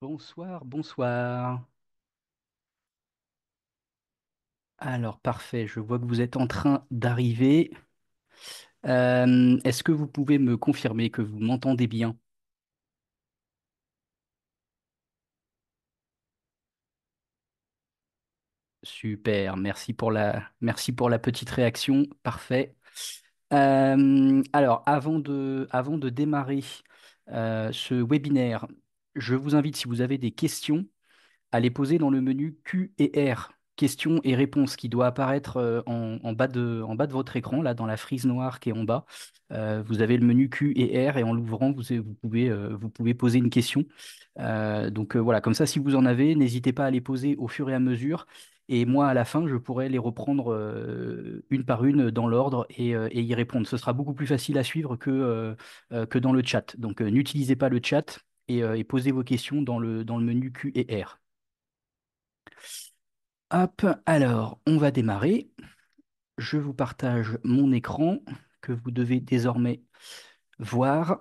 Bonsoir, bonsoir. Alors, parfait, je vois que vous êtes en train d'arriver. Est-ce que vous pouvez me confirmer que vous m'entendez bien? Super, merci pour la petite réaction. Parfait. Alors, avant de démarrer ce webinaire, je vous invite, si vous avez des questions, à les poser dans le menu Q et R, questions et réponses, qui doit apparaître en bas de votre écran, là, dans la frise noire qui est en bas. Vous avez le menu Q et R et en l'ouvrant, vous pouvez poser une question. Voilà, comme ça, si vous en avez, n'hésitez pas à les poser au fur et à mesure. Et moi, à la fin, je pourrai les reprendre une par une dans l'ordre et y répondre. Ce sera beaucoup plus facile à suivre que dans le chat. Donc, n'utilisez pas le chat et posez vos questions dans le menu Q et R. Hop, alors, on va démarrer. Je vous partage mon écran que vous devez désormais voir.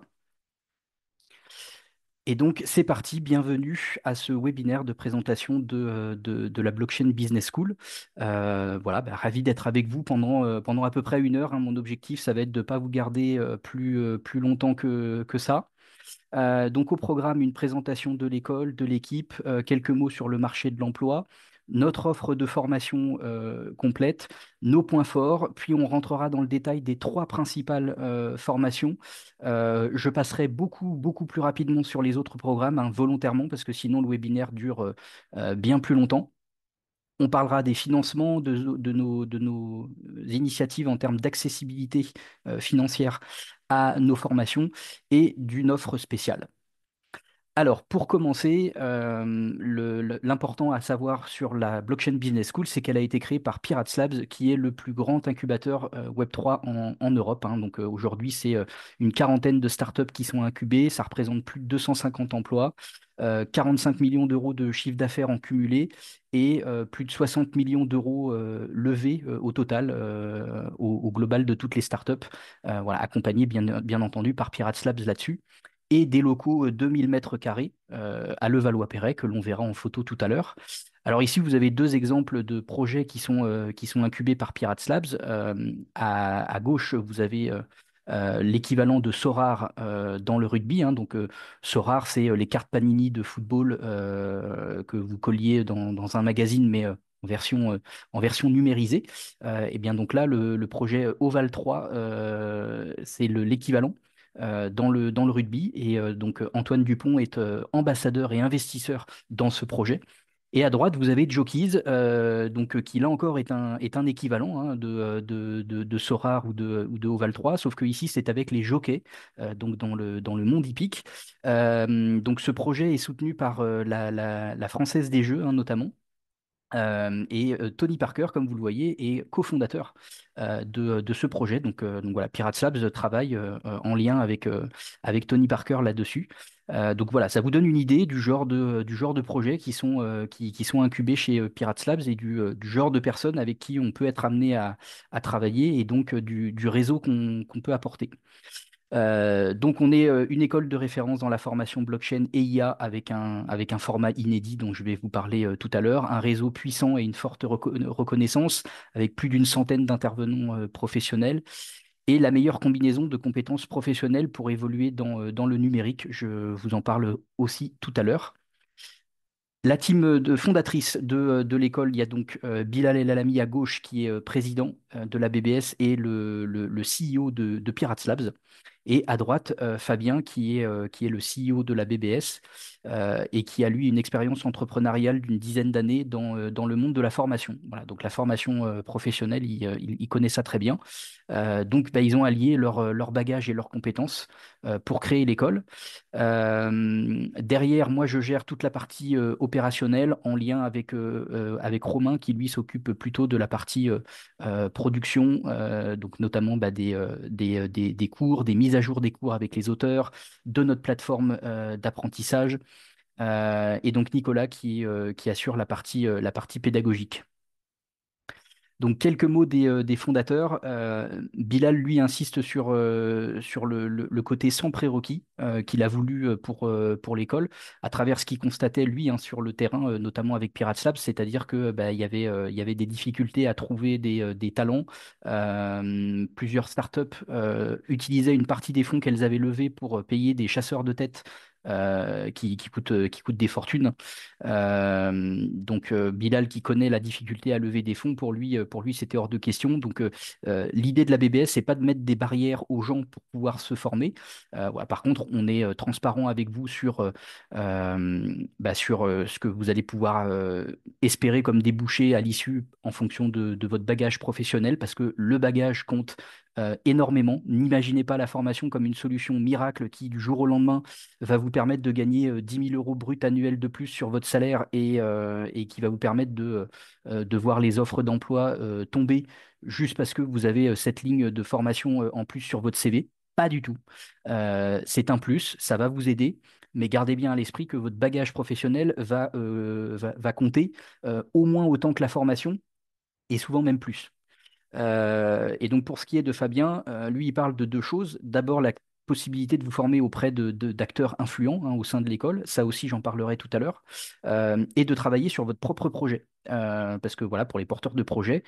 Et donc, c'est parti, bienvenue à ce webinaire de présentation de la Blockchain Business School. Voilà, ravi d'être avec vous pendant à peu près une heure, hein. Mon objectif, ça va être de ne pas vous garder plus longtemps que ça. Donc au programme, une présentation de l'école, de l'équipe, quelques mots sur le marché de l'emploi, notre offre de formation complète, nos points forts, puis on rentrera dans le détail des trois principales formations. Je passerai beaucoup plus rapidement sur les autres programmes, hein, volontairement, parce que sinon le webinaire dure bien plus longtemps. On parlera des financements, de nos initiatives en termes d'accessibilité financière à nos formations et d'une offre spéciale. Alors, pour commencer, l'important à savoir sur la Blockchain Business School, c'est qu'elle a été créée par Pirates Labs, qui est le plus grand incubateur Web3 en Europe, hein. Donc aujourd'hui, c'est une quarantaine de startups qui sont incubées. Ça représente plus de 250 emplois, 45 millions d'euros de chiffre d'affaires en cumulé et plus de 60 millions d'euros levés au total, au global de toutes les startups, voilà, accompagnées bien entendu par Pirates Labs là-dessus et des locaux 2000 mètres carrés à Levallois-Perret, que l'on verra en photo tout à l'heure. Alors ici, vous avez deux exemples de projets qui sont incubés par Pirates Labs. À gauche, vous avez l'équivalent de Sorare dans le rugby, hein. Donc Sorare, c'est les cartes Panini de football que vous colliez dans un magazine, mais en version numérisée. Et bien donc là, le projet Oval 3, c'est l'équivalent dans le rugby. Et donc Antoine Dupont est ambassadeur et investisseur dans ce projet. Et à droite, vous avez Jokies, qui là encore est un équivalent, hein, de Sorare ou de Oval 3, sauf que ici c'est avec les jockeys, donc dans le monde hippique. Donc ce projet est soutenu par la Française des Jeux, hein, notamment. Tony Parker, comme vous le voyez, est cofondateur de ce projet. Donc voilà, Pirates Labs travaille en lien avec Tony Parker là-dessus. Donc voilà, ça vous donne une idée du genre de projets qui sont incubés chez Pirates Labs et du genre de personnes avec qui on peut être amené à travailler et donc du réseau qu'on peut apporter. Donc on est une école de référence dans la formation blockchain et IA avec un format inédit dont je vais vous parler tout à l'heure, un réseau puissant et une forte reconnaissance avec plus d'une centaine d'intervenants professionnels et la meilleure combinaison de compétences professionnelles pour évoluer dans le numérique. Je vous en parle aussi tout à l'heure. La team de fondatrice de l'école, il y a donc Bilal El Alami à gauche qui est président de la BBS et le CEO de Pirates Labs. Et à droite, Fabien, qui est le CEO de la BBS et qui a, lui, une expérience entrepreneuriale d'une dizaine d'années dans le monde de la formation. Voilà, donc la formation professionnelle, il connaît ça très bien. Ils ont allié leur bagage et leurs compétences pour créer l'école. Derrière, moi, je gère toute la partie opérationnelle en lien avec Romain, qui, lui, s'occupe plutôt de la partie production, donc notamment des cours, des mises à jour des cours avec les auteurs, de notre plateforme d'apprentissage, et donc Nicolas qui assure la partie pédagogique. Donc, quelques mots des fondateurs. Bilal, lui, insiste sur le côté sans prérequis qu'il a voulu pour l'école, à travers ce qu'il constatait, lui, hein, sur le terrain, notamment avec Pirates Labs, c'est-à-dire que bah, il y avait des difficultés à trouver des talents. Plusieurs startups utilisaient une partie des fonds qu'elles avaient levés pour payer des chasseurs de tête qui coûtent des fortunes. Bilal qui connaît la difficulté à lever des fonds, pour lui c'était hors de question. L'idée de la BBS, c'est pas de mettre des barrières aux gens pour pouvoir se former. Voilà, par contre, on est transparent avec vous sur ce que vous allez pouvoir espérer comme débouché à l'issue en fonction de votre bagage professionnel, parce que le bagage compte énormément. N'imaginez pas la formation comme une solution miracle qui, du jour au lendemain, va vous permettre de gagner 10 000 euros brut annuels de plus sur votre salaire et qui va vous permettre de voir les offres d'emploi tomber juste parce que vous avez cette ligne de formation en plus sur votre CV. Pas du tout. C'est un plus, ça va vous aider, mais gardez bien à l'esprit que votre bagage professionnel va compter au moins autant que la formation et souvent même plus. Et donc pour ce qui est de Fabien, lui, il parle de deux choses. D'abord, la possibilité de vous former auprès d'acteurs influents hein, au sein de l'école, ça aussi j'en parlerai tout à l'heure, et de travailler sur votre propre projet. Parce que voilà, pour les porteurs de projets,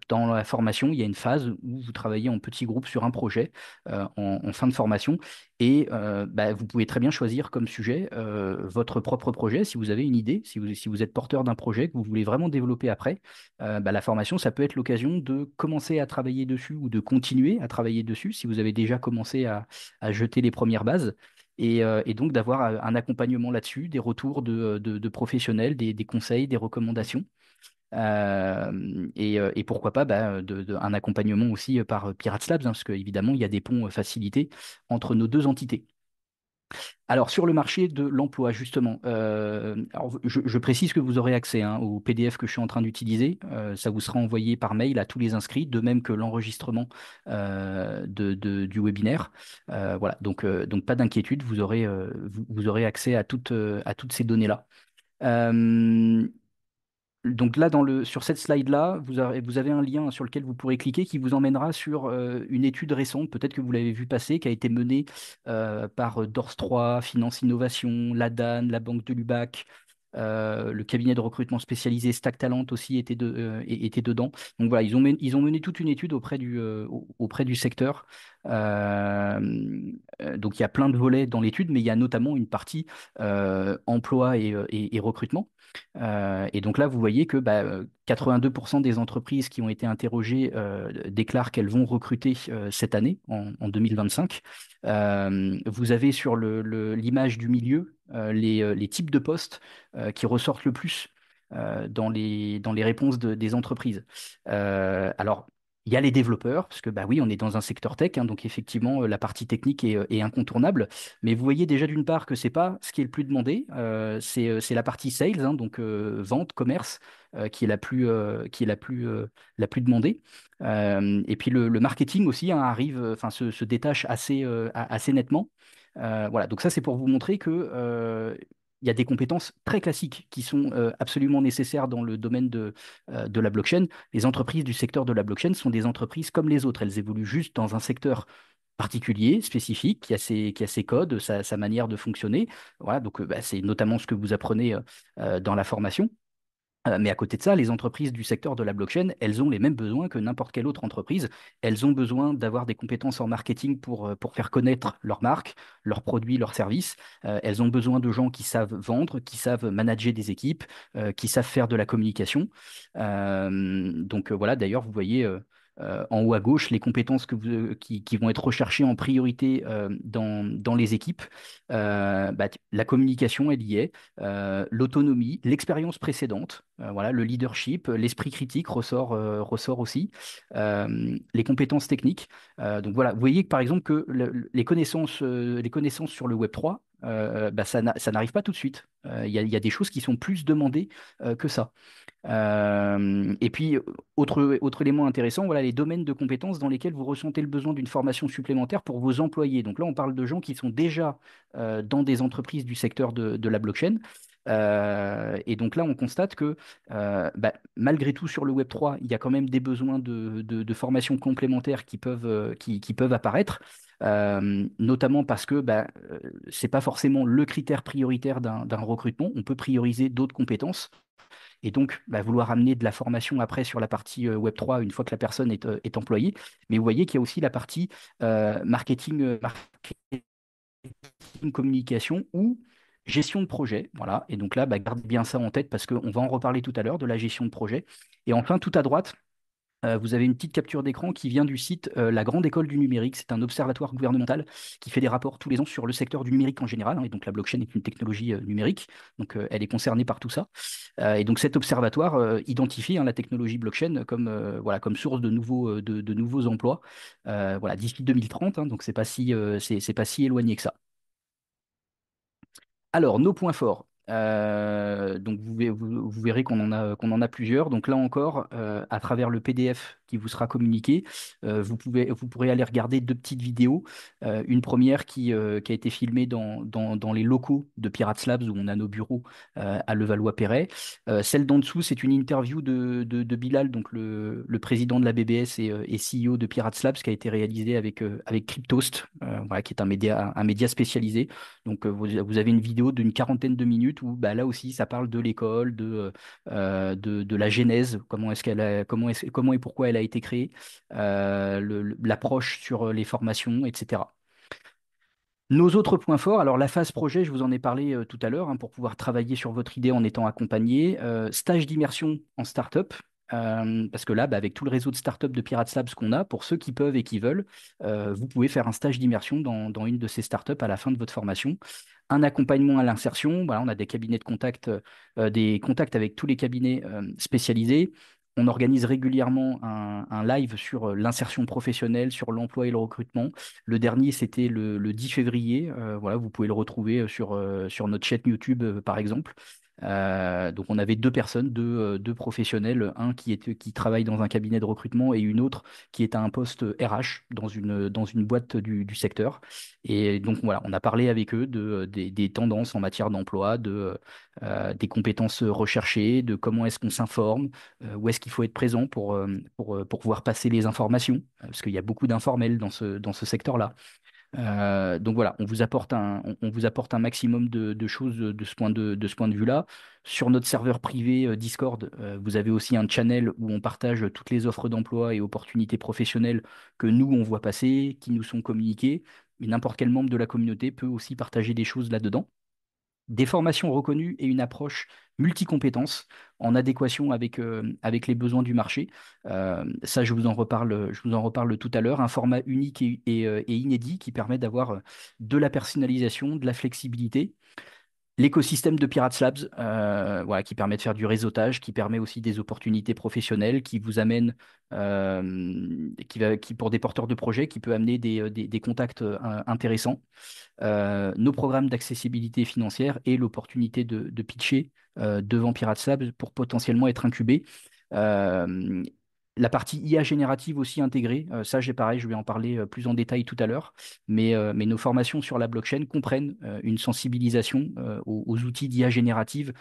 dans la formation, il y a une phase où vous travaillez en petits groupes sur un projet en fin de formation, et bah, vous pouvez très bien choisir comme sujet votre propre projet si vous avez une idée, si vous êtes porteur d'un projet que vous voulez vraiment développer après. Bah, la formation, ça peut être l'occasion de commencer à travailler dessus ou de continuer à travailler dessus si vous avez déjà commencé à jeter les premières bases. Et donc d'avoir un accompagnement là-dessus, des retours de professionnels, des conseils, des recommandations. Et pourquoi pas bah, un accompagnement aussi par Pirates Labs, hein, parce qu'évidemment, il y a des ponts facilités entre nos deux entités. Alors, sur le marché de l'emploi, justement, alors, je précise que vous aurez accès hein, au PDF que je suis en train d'utiliser. Ça vous sera envoyé par mail à tous les inscrits, de même que l'enregistrement du webinaire. Voilà, donc pas d'inquiétude, vous aurez accès à toutes ces données-là. Euh, donc là, sur cette slide-là, vous avez un lien sur lequel vous pourrez cliquer qui vous emmènera sur une étude récente, peut-être que vous l'avez vu passer, qui a été menée par Dors 3, Finance Innovation, la DAN, la Banque de Lubac, le cabinet de recrutement spécialisé Stack Talent aussi était dedans. Donc voilà, ils ont mené toute une étude auprès du secteur. Donc il y a plein de volets dans l'étude, mais il y a notamment une partie emploi et recrutement. Et donc là, vous voyez que bah, 82% des entreprises qui ont été interrogées déclarent qu'elles vont recruter cette année, en 2025. Vous avez sur l'image du milieu les types de postes qui ressortent le plus dans les réponses des entreprises. Alors, il y a les développeurs, parce que bah oui, on est dans un secteur tech, hein, donc effectivement, la partie technique est incontournable. Mais vous voyez déjà d'une part que c'est pas ce qui est le plus demandé, c'est la partie sales, hein, donc vente, commerce, qui est la plus demandée. Et puis le marketing aussi hein, enfin se détache assez nettement. Voilà, donc ça c'est pour vous montrer que il y a des compétences très classiques qui sont absolument nécessaires dans le domaine de la blockchain. Les entreprises du secteur de la blockchain sont des entreprises comme les autres. Elles évoluent juste dans un secteur particulier, spécifique, qui a ses codes, sa manière de fonctionner. Voilà, donc bah, c'est notamment ce que vous apprenez dans la formation. Mais à côté de ça, les entreprises du secteur de la blockchain, elles ont les mêmes besoins que n'importe quelle autre entreprise. Elles ont besoin d'avoir des compétences en marketing pour faire connaître leur marque, leurs produits, leurs services. Elles ont besoin de gens qui savent vendre, qui savent manager des équipes, qui savent faire de la communication. Voilà, d'ailleurs, vous voyez en haut à gauche les compétences qui vont être recherchées en priorité dans les équipes. Bah, la communication, elle y est l'autonomie, l'expérience précédente, voilà, le leadership, l'esprit critique ressort aussi, les compétences techniques. Donc voilà, vous voyez que par exemple que les connaissances sur le Web3, bah, ça n'arrive pas tout de suite. Il y a des choses qui sont plus demandées que ça. Et puis, autre élément intéressant, voilà les domaines de compétences dans lesquels vous ressentez le besoin d'une formation supplémentaire pour vos employés. Donc là, on parle de gens qui sont déjà dans des entreprises du secteur de la blockchain. Et donc là, on constate que bah, malgré tout, sur le Web3, il y a quand même des besoins de formation complémentaires qui peuvent apparaître. Notamment parce que bah, c'est pas forcément le critère prioritaire d'un recrutement. On peut prioriser d'autres compétences. Et donc, bah, vouloir amener de la formation après sur la partie Web3 une fois que la personne est employée. Mais vous voyez qu'il y a aussi la partie marketing communication ou gestion de projet. Voilà. Et donc là, bah, gardez bien ça en tête parce qu'on va en reparler tout à l'heure de la gestion de projet. Et enfin, tout à droite, vous avez une petite capture d'écran qui vient du site La Grande École du Numérique. C'est un observatoire gouvernemental qui fait des rapports tous les ans sur le secteur du numérique en général, hein. Et donc la blockchain est une technologie numérique, donc elle est concernée par tout ça. Et donc cet observatoire identifie, hein, la technologie blockchain comme, voilà, comme source de nouveaux emplois, voilà, d'ici 2030, hein. Donc c'est pas si éloigné que ça. Alors, nos points forts. Donc, vous verrez qu'on en a plusieurs. Donc, là encore, à travers le PDF qui vous sera communiqué, vous pourrez aller regarder deux petites vidéos. Une première qui a été filmée dans les locaux de Pirates Labs où on a nos bureaux à Levallois-Perret. Celle d'en dessous, c'est une interview de Bilal, donc le président de la BBS et CEO de Pirates Labs, qui a été réalisée avec Cryptost, voilà, qui est un média spécialisé. Donc, vous avez une vidéo d'une quarantaine de minutes où bah, là aussi, ça parle de l'école, de la genèse, comment et pourquoi elle a été créée, l'approche sur les formations, etc. Nos autres points forts, alors la phase projet, je vous en ai parlé tout à l'heure, hein, pour pouvoir travailler sur votre idée en étant accompagné. Stage d'immersion en startup. Parce que là, bah, avec tout le réseau de startups de Pirates Labs qu'on a, pour ceux qui peuvent et qui veulent, vous pouvez faire un stage d'immersion dans une de ces startups à la fin de votre formation. Un accompagnement à l'insertion. Voilà, on a des cabinets de contact, des contacts avec tous les cabinets spécialisés. On organise régulièrement un live sur l'insertion professionnelle, sur l'emploi et le recrutement. Le dernier, c'était le 10 février. Voilà, vous pouvez le retrouver sur notre chaîne YouTube, par exemple. Donc, on avait deux personnes, deux professionnels, un qui travaille dans un cabinet de recrutement et une autre qui est à un poste RH dans une boîte du secteur. Et donc, voilà, on a parlé avec eux des tendances en matière d'emploi, des compétences recherchées, de comment est-ce qu'on s'informe, où est-ce qu'il faut être présent pour pouvoir passer les informations, parce qu'il y a beaucoup d'informels dans ce secteur-là. Donc voilà, on vous apporte un maximum de choses de ce point de vue-là. Sur notre serveur privé Discord, vous avez aussi un channel où on partage toutes les offres d'emploi et opportunités professionnelles que nous, on voit passer, qui nous sont communiquées. Mais n'importe quel membre de la communauté peut aussi partager des choses là-dedans, des formations reconnues et une approche multicompétences en adéquation avec les besoins du marché. Ça, je vous en reparle tout à l'heure. Un format unique et inédit qui permet d'avoir de la personnalisation, de la flexibilité. L'écosystème de Pirates Labs, voilà, qui permet de faire du réseautage, qui permet aussi des opportunités professionnelles, qui vous amène, qui pour des porteurs de projets, qui peut amener des contacts intéressants, nos programmes d'accessibilité financière et l'opportunité de pitcher devant Pirates Labs pour potentiellement être incubé. Euh, la partie IA générative aussi intégrée, ça j'ai pareil, je vais en parler plus en détail tout à l'heure, mais nos formations sur la blockchain comprennent une sensibilisation aux outils d'IA générative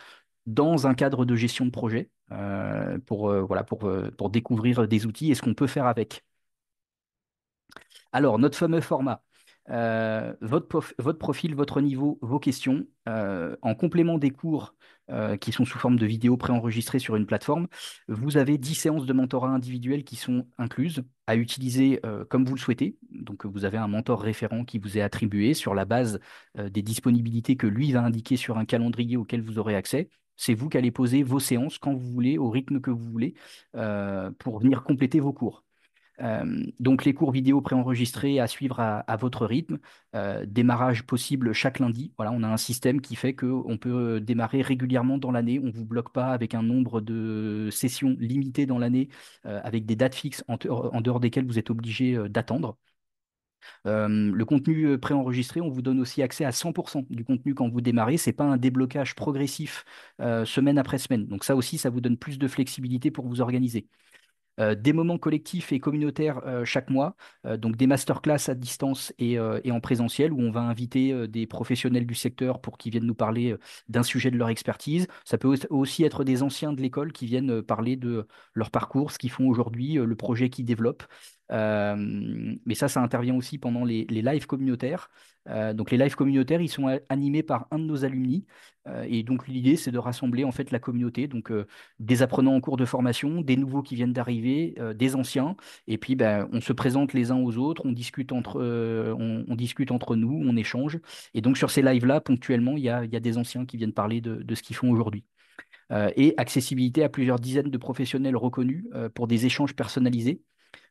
dans un cadre de gestion de projet voilà, pour découvrir des outils et ce qu'on peut faire avec. Alors, notre fameux format, votre profil, votre niveau, vos questions, en complément des cours qui sont sous forme de vidéos préenregistrées sur une plateforme, vous avez 10 séances de mentorat individuel qui sont incluses à utiliser comme vous le souhaitez. Donc, vous avez un mentor référent qui vous est attribué sur la base des disponibilités que lui va indiquer sur un calendrier auquel vous aurez accès. C'est vous qui allez poser vos séances quand vous voulez, au rythme que vous voulez, pour venir compléter vos cours. Donc les cours vidéo préenregistrés à suivre à votre rythme, démarrage possible chaque lundi. Voilà, on a un système qui fait qu'on peut démarrer régulièrement dans l'année. On ne vous bloque pas avec un nombre de sessions limitées dans l'année, avec des dates fixes en dehors desquelles vous êtes obligé d'attendre. Le contenu préenregistré, on vous donne aussi accès à 100% du contenu quand vous démarrez. Ce n'est pas un déblocage progressif semaine après semaine. Donc ça aussi, ça vous donne plus de flexibilité pour vous organiser. des moments collectifs et communautaires chaque mois, donc des masterclass à distance et en présentiel où on va inviter des professionnels du secteur pour qu'ils viennent nous parler d'un sujet de leur expertise. Ça peut aussi être des anciens de l'école qui viennent parler de leur parcours, ce qu'ils font aujourd'hui, le projet qu'ils développent. Mais ça intervient aussi pendant les lives communautaires. Donc les lives communautaires, ils sont animés par un de nos alumni. Et donc l'idée, c'est de rassembler en fait la communauté, donc des apprenants en cours de formation, des nouveaux qui viennent d'arriver, des anciens. Et puis ben, on se présente les uns aux autres, on discute entre nous, on échange. Et donc sur ces lives-là, ponctuellement, il y a des anciens qui viennent parler de ce qu'ils font aujourd'hui. Et accessibilité à plusieurs dizaines de professionnels reconnus pour des échanges personnalisés.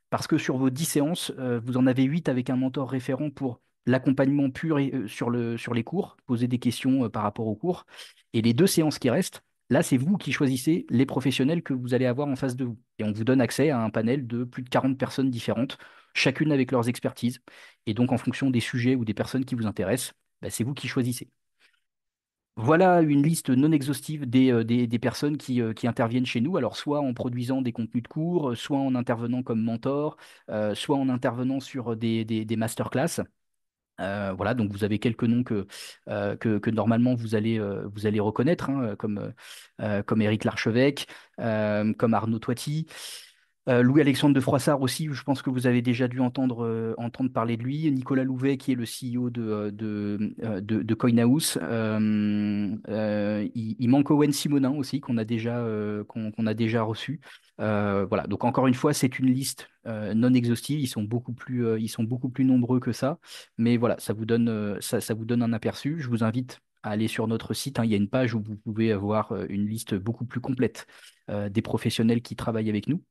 Parce que sur vos 10 séances, vous en avez 8 avec un mentor référent pour l'accompagnement pur sur les cours, poser des questions par rapport aux cours. Et les 2 séances qui restent, là, c'est vous qui choisissez les professionnels que vous allez avoir en face de vous. Et on vous donne accès à un panel de plus de 40 personnes différentes, chacune avec leurs expertises. Et donc, en fonction des sujets ou des personnes qui vous intéressent, bah, c'est vous qui choisissez. Voilà une liste non exhaustive des personnes qui interviennent chez nous, alors soit en produisant des contenus de cours, soit en intervenant comme mentor, soit en intervenant sur des masterclass. Voilà, donc vous avez quelques noms que normalement vous allez reconnaître, hein, comme Éric Larchevêque, comme Arnaud Toiti. Louis-Alexandre de Froissart aussi, je pense que vous avez déjà dû entendre parler de lui. Nicolas Louvet, qui est le CEO de Coinhouse. Il manque Owen Simonin aussi, qu'on a déjà reçu. Voilà, donc encore une fois, c'est une liste non exhaustive. Ils sont beaucoup plus nombreux que ça. Mais voilà, ça vous donne un aperçu. Je vous invite à aller sur notre site, hein. Il y a une page où vous pouvez avoir une liste beaucoup plus complète des professionnels qui travaillent avec nous.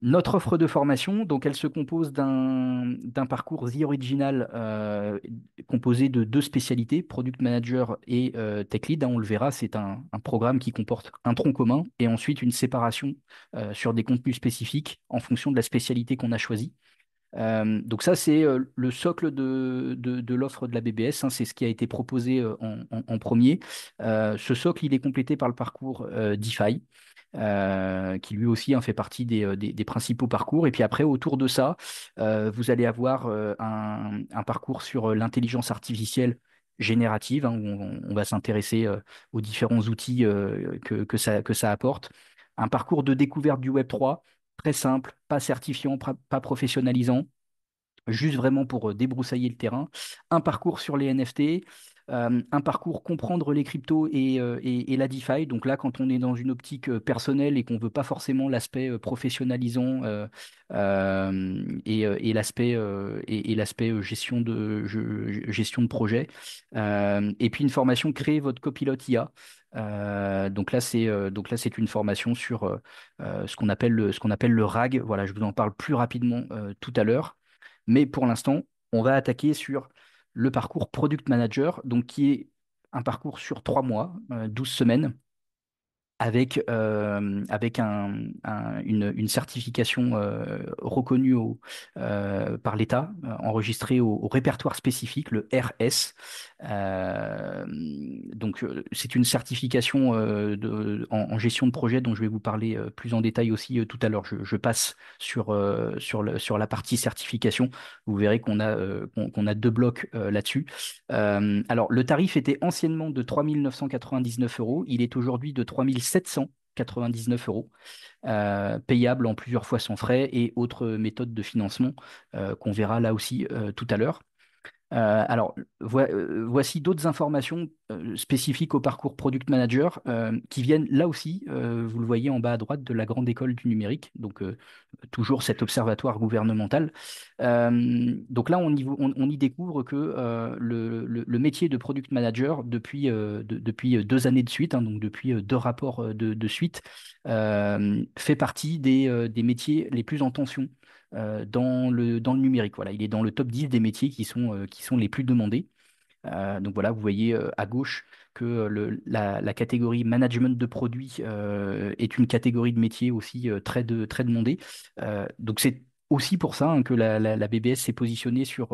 Notre offre de formation, donc elle se compose d'un parcours The Original composé de 2 spécialités, Product Manager et Tech Lead, hein. On le verra, c'est un programme qui comporte un tronc commun et ensuite une séparation sur des contenus spécifiques en fonction de la spécialité qu'on a choisie. Donc ça, c'est le socle de l'offre de la BBS, hein. C'est ce qui a été proposé en premier. Ce socle, il est complété par le parcours DeFi, qui lui aussi, hein, fait partie des principaux parcours. Et puis après, autour de ça, vous allez avoir un parcours sur l'intelligence artificielle générative, hein, où on va s'intéresser aux différents outils que ça apporte. Un parcours de découverte du Web3, très simple, pas certifiant, pas professionnalisant, juste vraiment pour débroussailler le terrain. Un parcours sur les NFT, un parcours comprendre les cryptos et la DeFi. Donc là, quand on est dans une optique personnelle et qu'on ne veut pas forcément l'aspect professionnalisant et l'aspect gestion de projet. Et puis une formation créer votre copilote IA. Donc là, c'est une formation sur ce qu'on appelle le RAG. Voilà, je vous en parle plus rapidement tout à l'heure. Mais pour l'instant, on va attaquer sur le parcours Product Manager, donc qui est un parcours sur 3 mois, 12 semaines, avec une certification reconnue par l'État, enregistrée au répertoire spécifique, le RS. Euh, donc, c'est une certification en gestion de projet dont je vais vous parler plus en détail aussi tout à l'heure. Je passe sur la partie certification. Vous verrez qu'on a 2 blocs là-dessus. Alors, le tarif était anciennement de 3 999 euros. Il est aujourd'hui de 3 799 euros, payable en plusieurs fois sans frais et autres méthodes de financement qu'on verra là aussi tout à l'heure. Alors, voici d'autres informations spécifiques au parcours Product Manager qui viennent là aussi, vous le voyez en bas à droite, de la Grande École du numérique, donc toujours cet observatoire gouvernemental. Donc là, on y découvre que le métier de Product Manager, depuis 2 années de suite, hein, donc depuis 2 rapports de suite, fait partie des métiers les plus en tension dans le numérique. Voilà, il est dans le top 10 des métiers qui sont les plus demandés. Donc voilà, vous voyez à gauche que la catégorie management de produits est une catégorie de métier aussi très demandée. Donc c'est aussi pour ça, hein, que la BBS s'est positionnée sur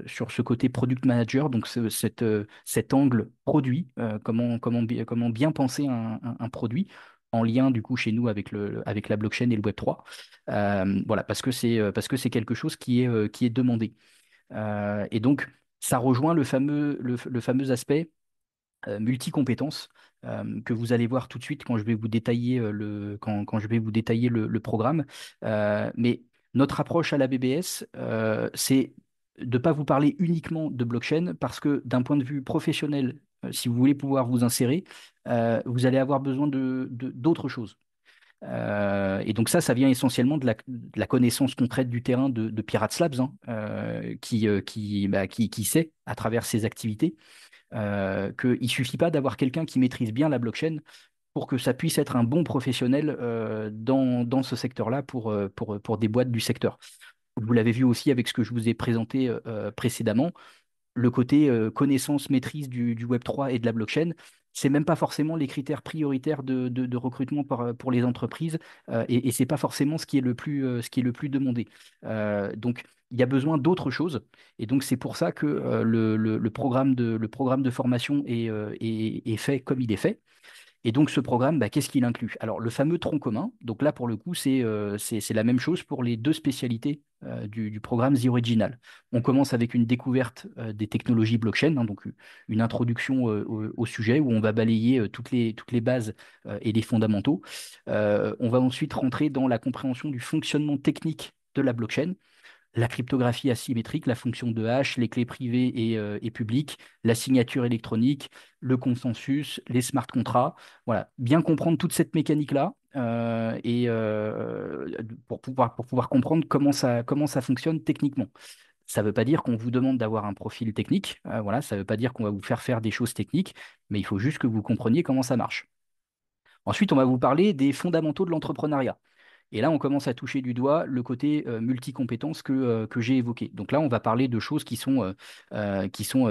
ce côté product manager, donc cet angle produit, comment bien penser un produit en lien du coup chez nous avec la blockchain et le Web3. Voilà, parce que c'est quelque chose qui est demandé. Et donc, ça rejoint le fameux aspect multi-compétences que vous allez voir tout de suite quand je vais vous détailler quand je vais vous détailler le programme. Mais notre approche à la BBS, c'est de ne pas vous parler uniquement de blockchain parce que d'un point de vue professionnel, si vous voulez pouvoir vous insérer, vous allez avoir besoin d'autres choses. Et donc ça vient essentiellement de la connaissance concrète du terrain de Pirates Labs, hein, qui sait, à travers ses activités, qu'il ne suffit pas d'avoir quelqu'un qui maîtrise bien la blockchain pour que ça puisse être un bon professionnel dans ce secteur-là pour des boîtes du secteur. Vous l'avez vu aussi avec ce que je vous ai présenté précédemment, le côté connaissance, maîtrise du Web3 et de la blockchain. C'est même pas forcément les critères prioritaires de recrutement pour les entreprises et c'est pas forcément ce qui est le plus demandé. Donc, il y a besoin d'autre chose. Et donc, c'est pour ça que le programme de formation est fait comme il est fait. Et donc, ce programme, bah, qu'est-ce qu'il inclut? Alors, le fameux tronc commun, donc là, pour le coup, c'est la même chose pour les deux spécialités du programme The Original. On commence avec une découverte des technologies blockchain, hein, donc une introduction au sujet où on va balayer toutes les bases et les fondamentaux. On va ensuite rentrer dans la compréhension du fonctionnement technique de la blockchain, la cryptographie asymétrique, la fonction de hash, les clés privées et publiques, la signature électronique, le consensus, les smart contracts. Voilà, bien comprendre toute cette mécanique-là pour pouvoir comprendre comment ça fonctionne techniquement. Ça ne veut pas dire qu'on vous demande d'avoir un profil technique, voilà, ça ne veut pas dire qu'on va vous faire faire des choses techniques, mais il faut juste que vous compreniez comment ça marche. Ensuite, on va vous parler des fondamentaux de l'entrepreneuriat. Et là, on commence à toucher du doigt le côté multi-compétences que j'ai évoqué. Donc là, on va parler de choses qui sont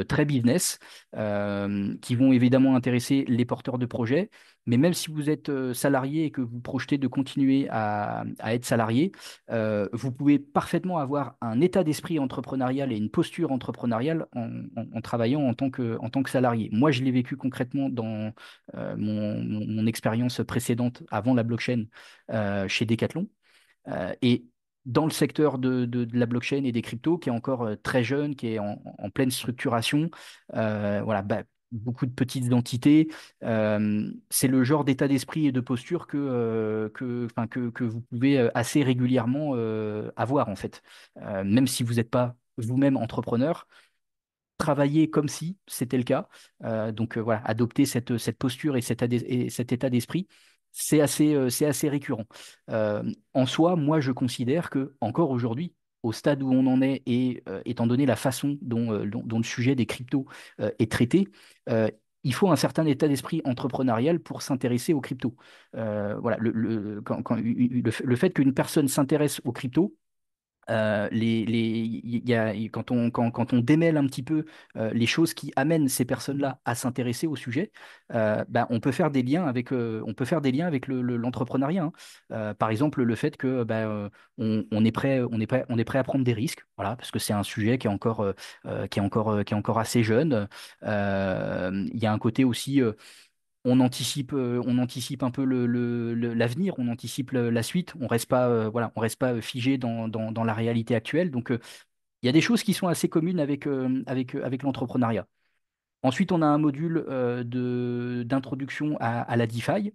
très business, qui vont évidemment intéresser les porteurs de projets. Mais même si vous êtes salarié et que vous projetez de continuer à être salarié, vous pouvez parfaitement avoir un état d'esprit entrepreneurial et une posture entrepreneuriale en travaillant en tant que salarié. Moi, je l'ai vécu concrètement dans mon expérience précédente avant la blockchain chez Decathlon. Et dans le secteur de la blockchain et des cryptos, qui est encore très jeune, qui est en pleine structuration, voilà, bah, beaucoup de petites entités, c'est le genre d'état d'esprit et de posture enfin, que vous pouvez assez régulièrement avoir, en fait. Même si vous n'êtes pas vous-même entrepreneur, travailler comme si c'était le cas. Donc voilà, adopter cette posture et et cet état d'esprit, c'est assez récurrent. En soi, moi, je considère que encore aujourd'hui, au stade où on en est et étant donné la façon dont le sujet des cryptos est traité, euh, il faut un certain état d'esprit entrepreneurial pour s'intéresser aux cryptos. Voilà, le fait qu'une personne s'intéresse aux cryptos, quand on démêle un petit peu les choses qui amènent ces personnes-là à s'intéresser au sujet, ben, on peut faire des liens avec l'entrepreneuriat, hein. Par exemple, le fait que ben, on est prêt à prendre des risques, voilà, parce que c'est un sujet qui est encore assez jeune. Il y a un côté aussi on anticipe un peu l'avenir, on anticipe la suite, on reste pas, voilà, on reste pas figé dans la réalité actuelle. Donc, il y a des choses qui sont assez communes avec l'entrepreneuriat. Ensuite, on a un module d'introduction à la DeFi.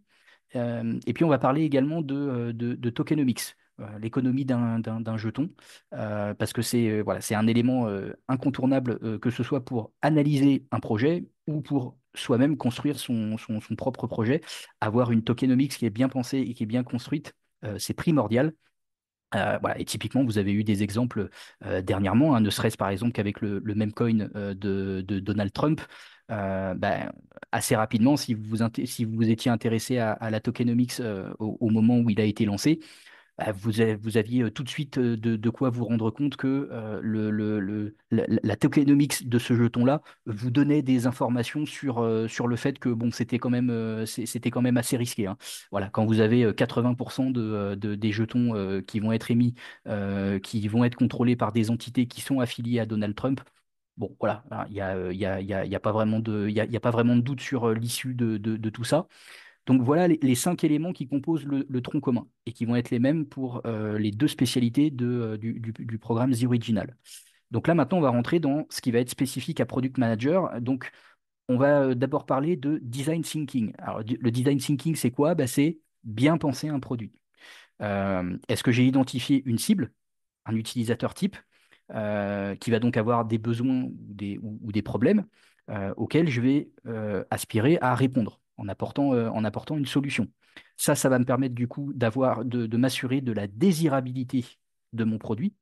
Et puis, on va parler également de tokenomics, l'économie d'un jeton, parce que voilà, c'est un élément incontournable, que ce soit pour analyser un projet ou pour soi-même construire son propre projet. Avoir une tokenomics qui est bien pensée et qui est bien construite, c'est primordial. Voilà. Et typiquement, vous avez eu des exemples dernièrement, hein, ne serait-ce par exemple qu'avec le même coin de Donald Trump. Ben, assez rapidement, si vous étiez intéressé à la tokenomics au moment où il a été lancé, bah, vous aviez tout de suite de quoi vous rendre compte que la tokenomics de ce jeton-là vous donnait des informations sur le fait que bon, c'était quand même assez risqué, hein. Voilà, quand vous avez 80% des jetons qui vont être émis, qui vont être contrôlés par des entités qui sont affiliées à Donald Trump, bon, voilà, hein, il y a pas vraiment de, il y a pas vraiment de doute sur l'issue de tout ça. Donc voilà les 5 éléments qui composent le tronc commun et qui vont être les mêmes pour les deux spécialités du programme The Original. Donc là, maintenant, on va rentrer dans ce qui va être spécifique à Product Manager. Donc, on va d'abord parler de design thinking. Alors, le design thinking, c'est quoi? Bah, c'est bien penser un produit. Est-ce que j'ai identifié une cible, un utilisateur type, qui va donc avoir des besoins ou des problèmes auxquels je vais aspirer à répondre en apportant une solution. Ça va me permettre du coup de m'assurer de la désirabilité de mon produit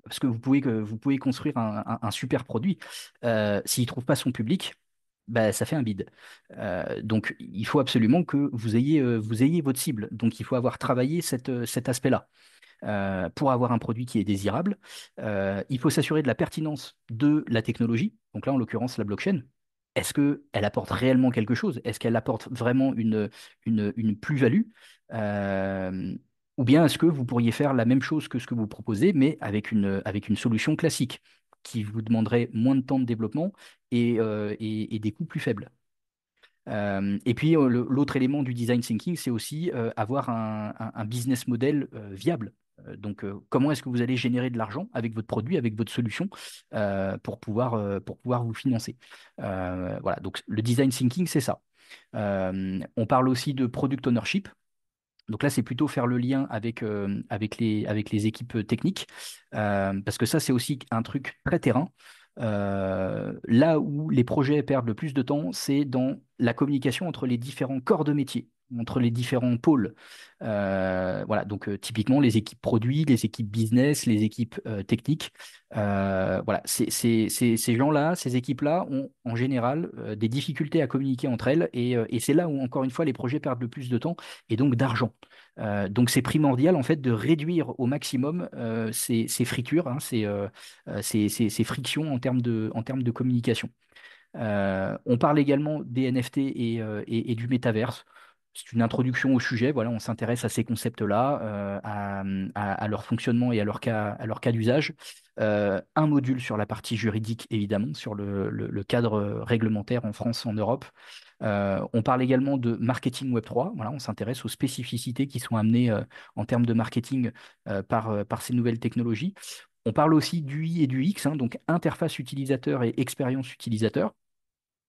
parce que vous pouvez construire un super produit. S'il ne trouve pas son public, bah, ça fait un bide. Donc, il faut absolument que vous ayez votre cible. Donc, il faut avoir travaillé cet aspect-là. Pour avoir un produit qui est désirable, il faut s'assurer de la pertinence de la technologie. Donc là, en l'occurrence, la blockchain. Est-ce qu'elle apporte réellement quelque chose? Est-ce qu'elle apporte vraiment une plus-value? Euh, ou bien est-ce que vous pourriez faire la même chose que ce que vous proposez, mais avec une solution classique qui vous demanderait moins de temps de développement et des coûts plus faibles? Et puis, l'autre élément du design thinking, c'est aussi avoir un business model viable. Donc, comment est-ce que vous allez générer de l'argent avec votre produit, avec votre solution, pour pouvoir vous financer? Voilà, donc le design thinking, c'est ça. On parle aussi de product ownership. Donc là, c'est plutôt faire le lien avec les équipes techniques, parce que ça, c'est aussi un truc très terrain. Là où les projets perdent le plus de temps, c'est dans la communication entre les différents corps de métier, entre les différents pôles. Voilà, donc typiquement les équipes produits, les équipes business, les équipes techniques. Voilà, ces gens-là, ces équipes-là ont en général des difficultés à communiquer entre elles, et c'est là où, encore une fois, les projets perdent le plus de temps et donc d'argent. Donc c'est primordial en fait de réduire au maximum ces fritures, hein, ces frictions en termes de communication. On parle également des NFT et du métaverse. C'est une introduction au sujet. Voilà, on s'intéresse à ces concepts-là, à leur fonctionnement et à leur cas d'usage. Un module sur la partie juridique, évidemment, sur le cadre réglementaire en France, en Europe. On parle également de marketing Web3. Voilà, on s'intéresse aux spécificités qui sont amenées en termes de marketing par ces nouvelles technologies. On parle aussi du I et du X, hein, donc interface utilisateur et expérience utilisateur.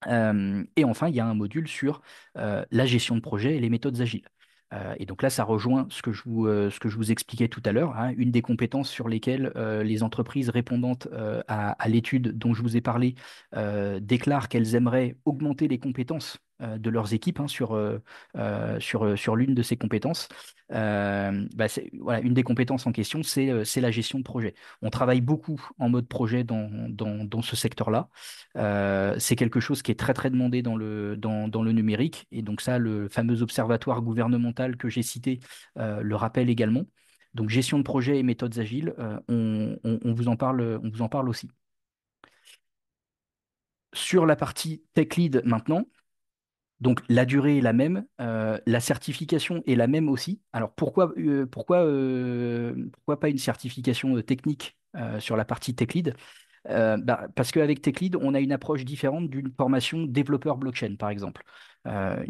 Et enfin, il y a un module sur la gestion de projet et les méthodes agiles. Et donc là, ça rejoint ce que je vous expliquais tout à l'heure, hein, une des compétences sur lesquelles les entreprises répondantes à l'étude dont je vous ai parlé déclarent qu'elles aimeraient augmenter les compétences de leurs équipes, hein, sur l'une de ces compétences. Bah, voilà, une des compétences en question, c'est la gestion de projet. On travaille beaucoup en mode projet dans ce secteur-là. C'est quelque chose qui est très très demandé dans le numérique. Et donc ça, le fameux observatoire gouvernemental que j'ai cité le rappelle également. Donc gestion de projet et méthodes agiles, on vous en parle aussi. Sur la partie tech lead maintenant, donc la durée est la même, la certification est la même aussi. Alors pourquoi pas une certification technique sur la partie tech lead? Bah, parce qu'avec TechLead, on a une approche différente d'une formation développeur blockchain, par exemple. Euh,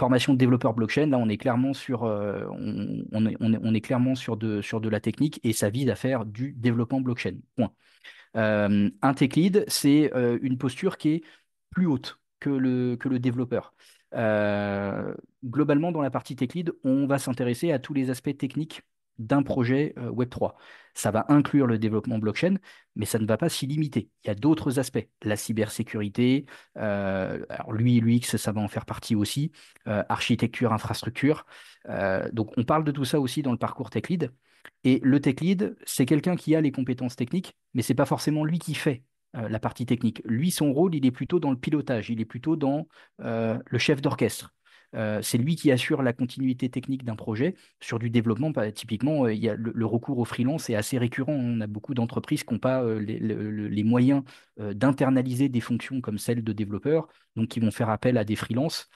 Formation de développeur blockchain, là, on est clairement on est clairement sur de la technique et ça vise à faire du développement blockchain. Point. Un tech lead, c'est une posture qui est plus haute que le développeur. Globalement, dans la partie tech lead, on va s'intéresser à tous les aspects techniques d'un projet Web3. Ça va inclure le développement blockchain, mais ça ne va pas s'y limiter. Il y a d'autres aspects, la cybersécurité, alors l'UX, ça va en faire partie aussi, architecture, infrastructure. Donc on parle de tout ça aussi dans le parcours tech lead. Et le tech lead, c'est quelqu'un qui a les compétences techniques, mais c'est pas forcément lui qui fait la partie technique. Lui, son rôle, il est plutôt dans le pilotage, il est plutôt dans le chef d'orchestre. C'est lui qui assure la continuité technique d'un projet. Sur du développement, bah, typiquement, il y a le recours au freelance est assez récurrent. On a beaucoup d'entreprises qui n'ont pas les moyens d'internaliser des fonctions comme celles de développeurs, donc qui vont faire appel à des freelances.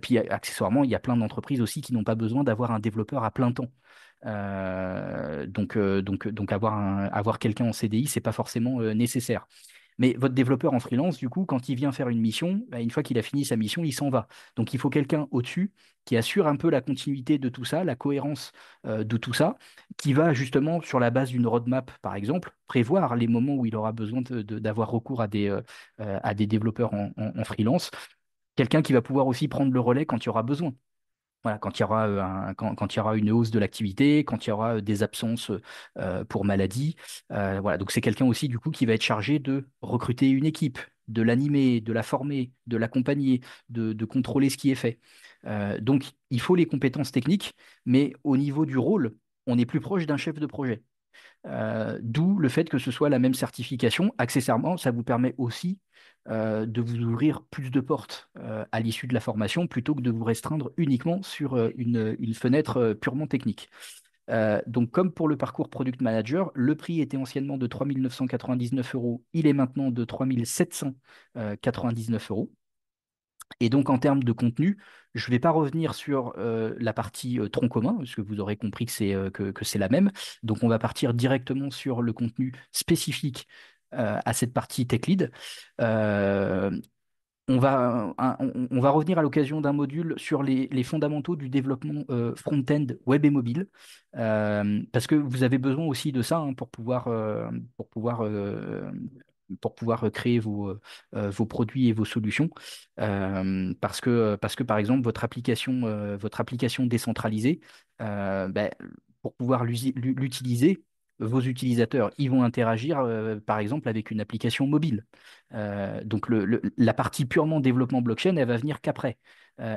Puis accessoirement, il y a plein d'entreprises aussi qui n'ont pas besoin d'avoir un développeur à plein temps. Donc avoir quelqu'un en CDI, c'est pas forcément nécessaire. Mais votre développeur en freelance, du coup, quand il vient faire une mission, bah, une fois qu'il a fini sa mission, il s'en va. Donc il faut quelqu'un au-dessus qui assure un peu la continuité de tout ça, la cohérence de tout ça, qui va justement, sur la base d'une roadmap, par exemple, prévoir les moments où il aura besoin d'avoir recours à des développeurs en freelance. Quelqu'un qui va pouvoir aussi prendre le relais quand il y aura besoin. Voilà, quand il y aura, quand il y aura une hausse de l'activité, quand il y aura des absences pour maladie. Voilà, donc c'est quelqu'un aussi du coup qui va être chargé de recruter une équipe, de l'animer, de la former, de l'accompagner, de contrôler ce qui est fait. Donc il faut les compétences techniques, mais au niveau du rôle, on est plus proche d'un chef de projet. D'où le fait que ce soit la même certification. Accessoirement, ça vous permet aussi de vous ouvrir plus de portes à l'issue de la formation plutôt que de vous restreindre uniquement sur une fenêtre purement technique. Donc, comme pour le parcours Product Manager, le prix était anciennement de 3 999 euros, il est maintenant de 3 799 euros. Et donc, en termes de contenu, je ne vais pas revenir sur la partie tronc commun, parce que vous aurez compris que c'est la même. Donc, on va partir directement sur le contenu spécifique à cette partie Tech Lead. Euh, on va revenir à l'occasion d'un module sur les fondamentaux du développement front-end web et mobile, parce que vous avez besoin aussi de ça hein, pour pouvoir, euh, pour pouvoir créer vos produits et vos solutions. Parce que, par exemple, votre application décentralisée, ben, pour pouvoir l'utiliser, vos utilisateurs, ils vont interagir, par exemple, avec une application mobile. Donc la partie purement développement blockchain, elle va venir qu'après.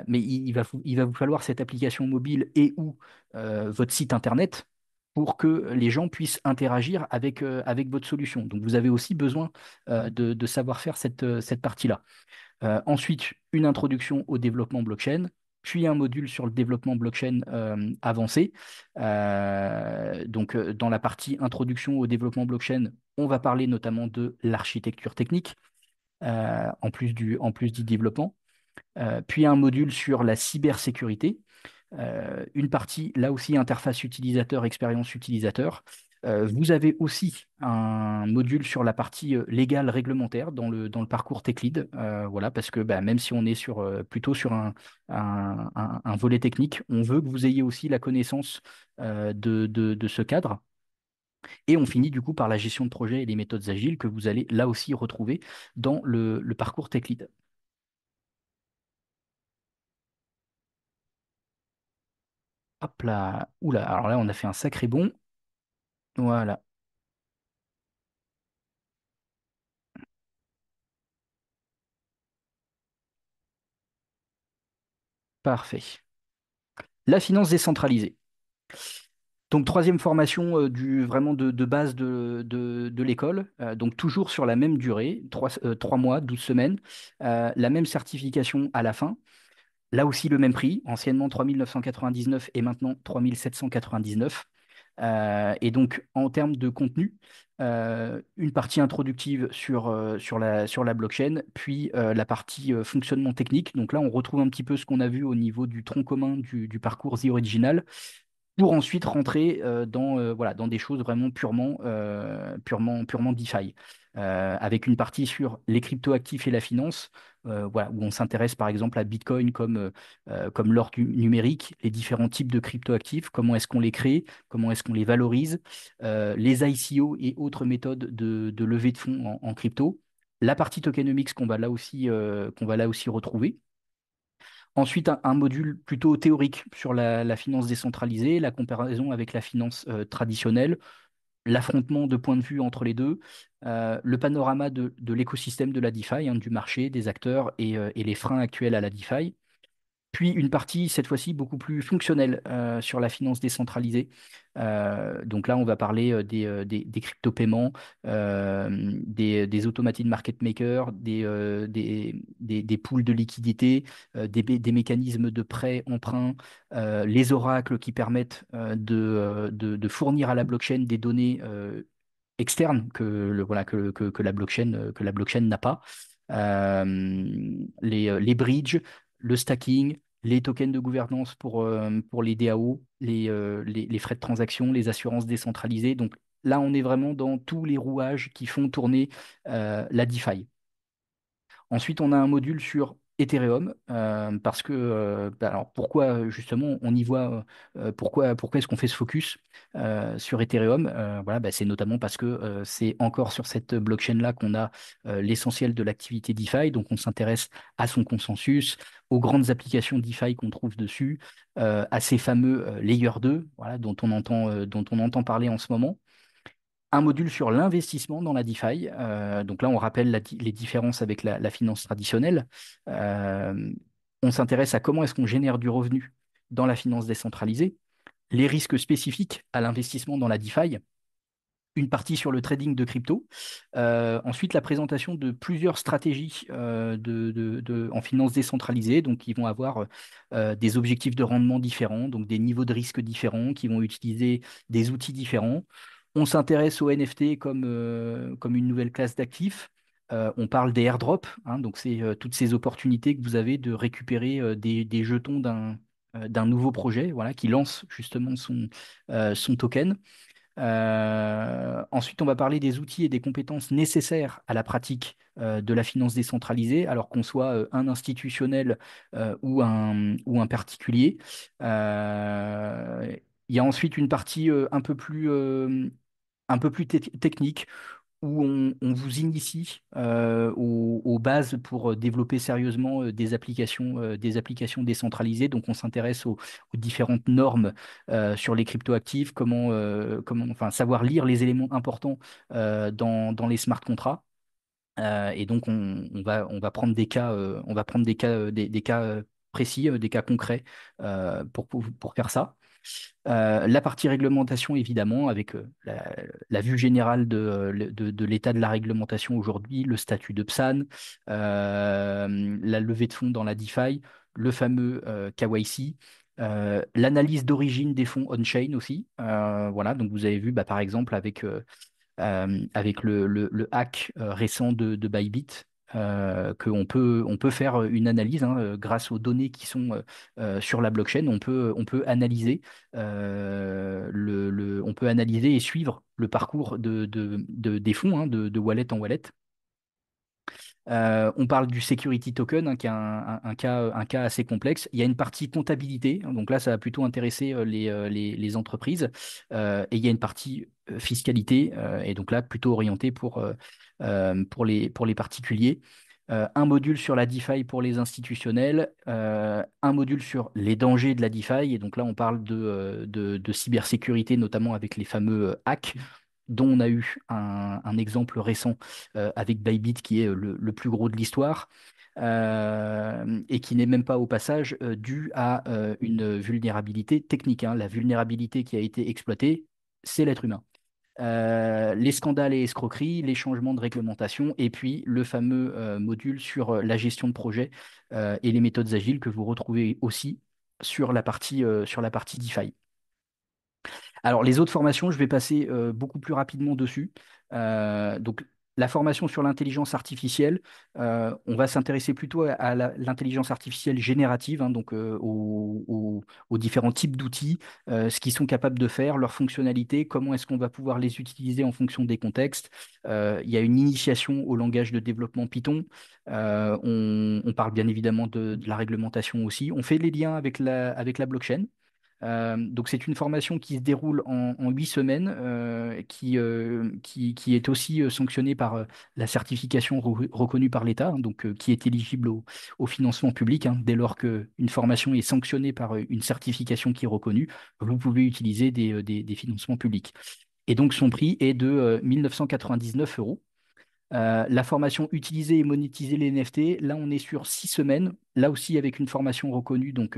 Mais il va vous falloir cette application mobile et ou votre site internet pour que les gens puissent interagir avec votre solution. Donc vous avez aussi besoin de savoir faire cette partie-là. Ensuite, une introduction au développement blockchain, puis un module sur le développement blockchain avancé. Donc, dans la partie introduction au développement blockchain, on va parler notamment de l'architecture technique, en plus du développement. Puis un module sur la cybersécurité, une partie, là aussi, interface utilisateur, expérience utilisateur. Vous avez aussi un module sur la partie légale réglementaire dans le parcours Tech Lead, voilà, parce que bah, même si on est plutôt sur un volet technique, on veut que vous ayez aussi la connaissance de ce cadre. Et on finit du coup par la gestion de projet et les méthodes agiles que vous allez là aussi retrouver dans le parcours Tech Lead. Hop là, oula, alors là on a fait un sacré bond. Voilà, parfait. La finance décentralisée. Donc, troisième formation vraiment de base de l'école, donc toujours sur la même durée, 3 mois, 12 semaines, la même certification à la fin. Là aussi, le même prix, anciennement 3 999 et maintenant 3 799. Et donc, en termes de contenu, une partie introductive sur la blockchain, puis la partie fonctionnement technique. Donc là, on retrouve un petit peu ce qu'on a vu au niveau du tronc commun du parcours The Original, pour ensuite rentrer voilà, dans des choses vraiment purement DeFi, avec une partie sur les cryptoactifs et la finance, voilà, où on s'intéresse par exemple à Bitcoin comme l'or numérique, les différents types de cryptoactifs, comment est-ce qu'on les crée, comment est-ce qu'on les valorise, les ICO et autres méthodes de levée de fonds en crypto, la partie tokenomics qu'on va là aussi retrouver. Ensuite, un module plutôt théorique sur la finance décentralisée, la comparaison avec la finance traditionnelle, l'affrontement de points de vue entre les deux, le panorama de l'écosystème de la DeFi, hein, du marché, des acteurs et les freins actuels à la DeFi. Puis une partie, cette fois-ci, beaucoup plus fonctionnelle sur la finance décentralisée. Donc là, on va parler des crypto-paiements, des automated market makers, des pools de liquidité, des mécanismes de prêt, emprunt, les oracles qui permettent de fournir à la blockchain des données externes voilà, que la blockchain n'a pas. Les bridges, le stacking, les tokens de gouvernance pour les DAO, les frais de transaction, les assurances décentralisées. Donc Là, on est vraiment dans tous les rouages qui font tourner la DeFi. Ensuite, on a un module sur Ethereum, parce que, alors pourquoi justement on y voit, pourquoi est-ce qu'on fait ce focus sur Ethereum? Voilà, bah, c'est notamment parce que c'est encore sur cette blockchain-là qu'on a l'essentiel de l'activité DeFi, donc on s'intéresse à son consensus, aux grandes applications DeFi qu'on trouve dessus, à ces fameux Layer 2, voilà, dont on entend parler en ce moment. Un module sur l'investissement dans la DeFi. Donc là, on rappelle les différences avec la finance traditionnelle. Euh, on s'intéresse à comment est-ce qu'on génère du revenu dans la finance décentralisée, les risques spécifiques à l'investissement dans la DeFi, une partie sur le trading de crypto. Ensuite, la présentation de plusieurs stratégies en finance décentralisée, donc qui vont avoir des objectifs de rendement différents, donc des niveaux de risque différents, qui vont utiliser des outils différents. On s'intéresse aux NFT comme une nouvelle classe d'actifs. On parle des airdrops, hein, donc c'est toutes ces opportunités que vous avez de récupérer des jetons d'un nouveau projet, voilà, qui lance justement son token. Ensuite, on va parler des outils et des compétences nécessaires à la pratique de la finance décentralisée, alors qu'on soit un institutionnel ou un particulier. Euh, il y a ensuite une partie un peu plus technique où on vous initie aux bases pour développer sérieusement des applications décentralisées. Donc, on s'intéresse aux différentes normes sur les cryptoactifs, enfin, savoir lire les éléments importants dans les smart contracts. Et donc, on va prendre on va prendre des cas précis, des cas concrets pour faire ça. La partie réglementation, évidemment, avec la vue générale de l'état de la réglementation aujourd'hui, le statut de PSAN, la levée de fonds dans la DeFi, le fameux KYC, l'analyse d'origine des fonds on-chain aussi. Voilà, donc vous avez vu, bah, par exemple, avec le hack récent de Bybit, on peut faire une analyse hein, grâce aux données qui sont sur la blockchain. On peut analyser, on peut analyser et suivre le parcours des fonds, hein, de wallet en wallet. On parle du security token, hein, qui est un cas assez complexe. Il y a une partie comptabilité, hein, donc là, ça va plutôt intéresser les entreprises. Et il y a une partie fiscalité, et donc là, plutôt orientée pour les particuliers. Un module sur la DeFi pour les institutionnels, un module sur les dangers de la DeFi, et donc là on parle de cybersécurité, notamment avec les fameux hacks, dont on a eu un exemple récent avec Bybit qui est le plus gros de l'histoire. Et qui n'est même pas au passage dû à une vulnérabilité technique, hein. La vulnérabilité qui a été exploitée, c'est l'être humain. Les scandales et escroqueries, les changements de réglementation, et puis le fameux module sur la gestion de projet et les méthodes agiles que vous retrouvez aussi sur la partie DeFi. Alors, les autres formations, je vais passer beaucoup plus rapidement dessus. Donc, la formation sur l'intelligence artificielle, on va s'intéresser plutôt à l'intelligence artificielle générative, hein, donc aux différents types d'outils, ce qu'ils sont capables de faire, leurs fonctionnalités, comment est-ce qu'on va pouvoir les utiliser en fonction des contextes. Il y a une initiation au langage de développement Python. On parle bien évidemment de la réglementation aussi. On fait les liens avec la blockchain. Donc c'est une formation qui se déroule en 8 semaines, qui est aussi sanctionnée par la certification reconnue par l'État, hein, donc qui est éligible au financement public, hein. Dès lors qu'une formation est sanctionnée par une certification qui est reconnue, vous pouvez utiliser des financements publics. Et donc son prix est de 1 999 euros. La formation utiliser et monétiser les NFT, là on est sur 6 semaines, là aussi avec une formation reconnue, donc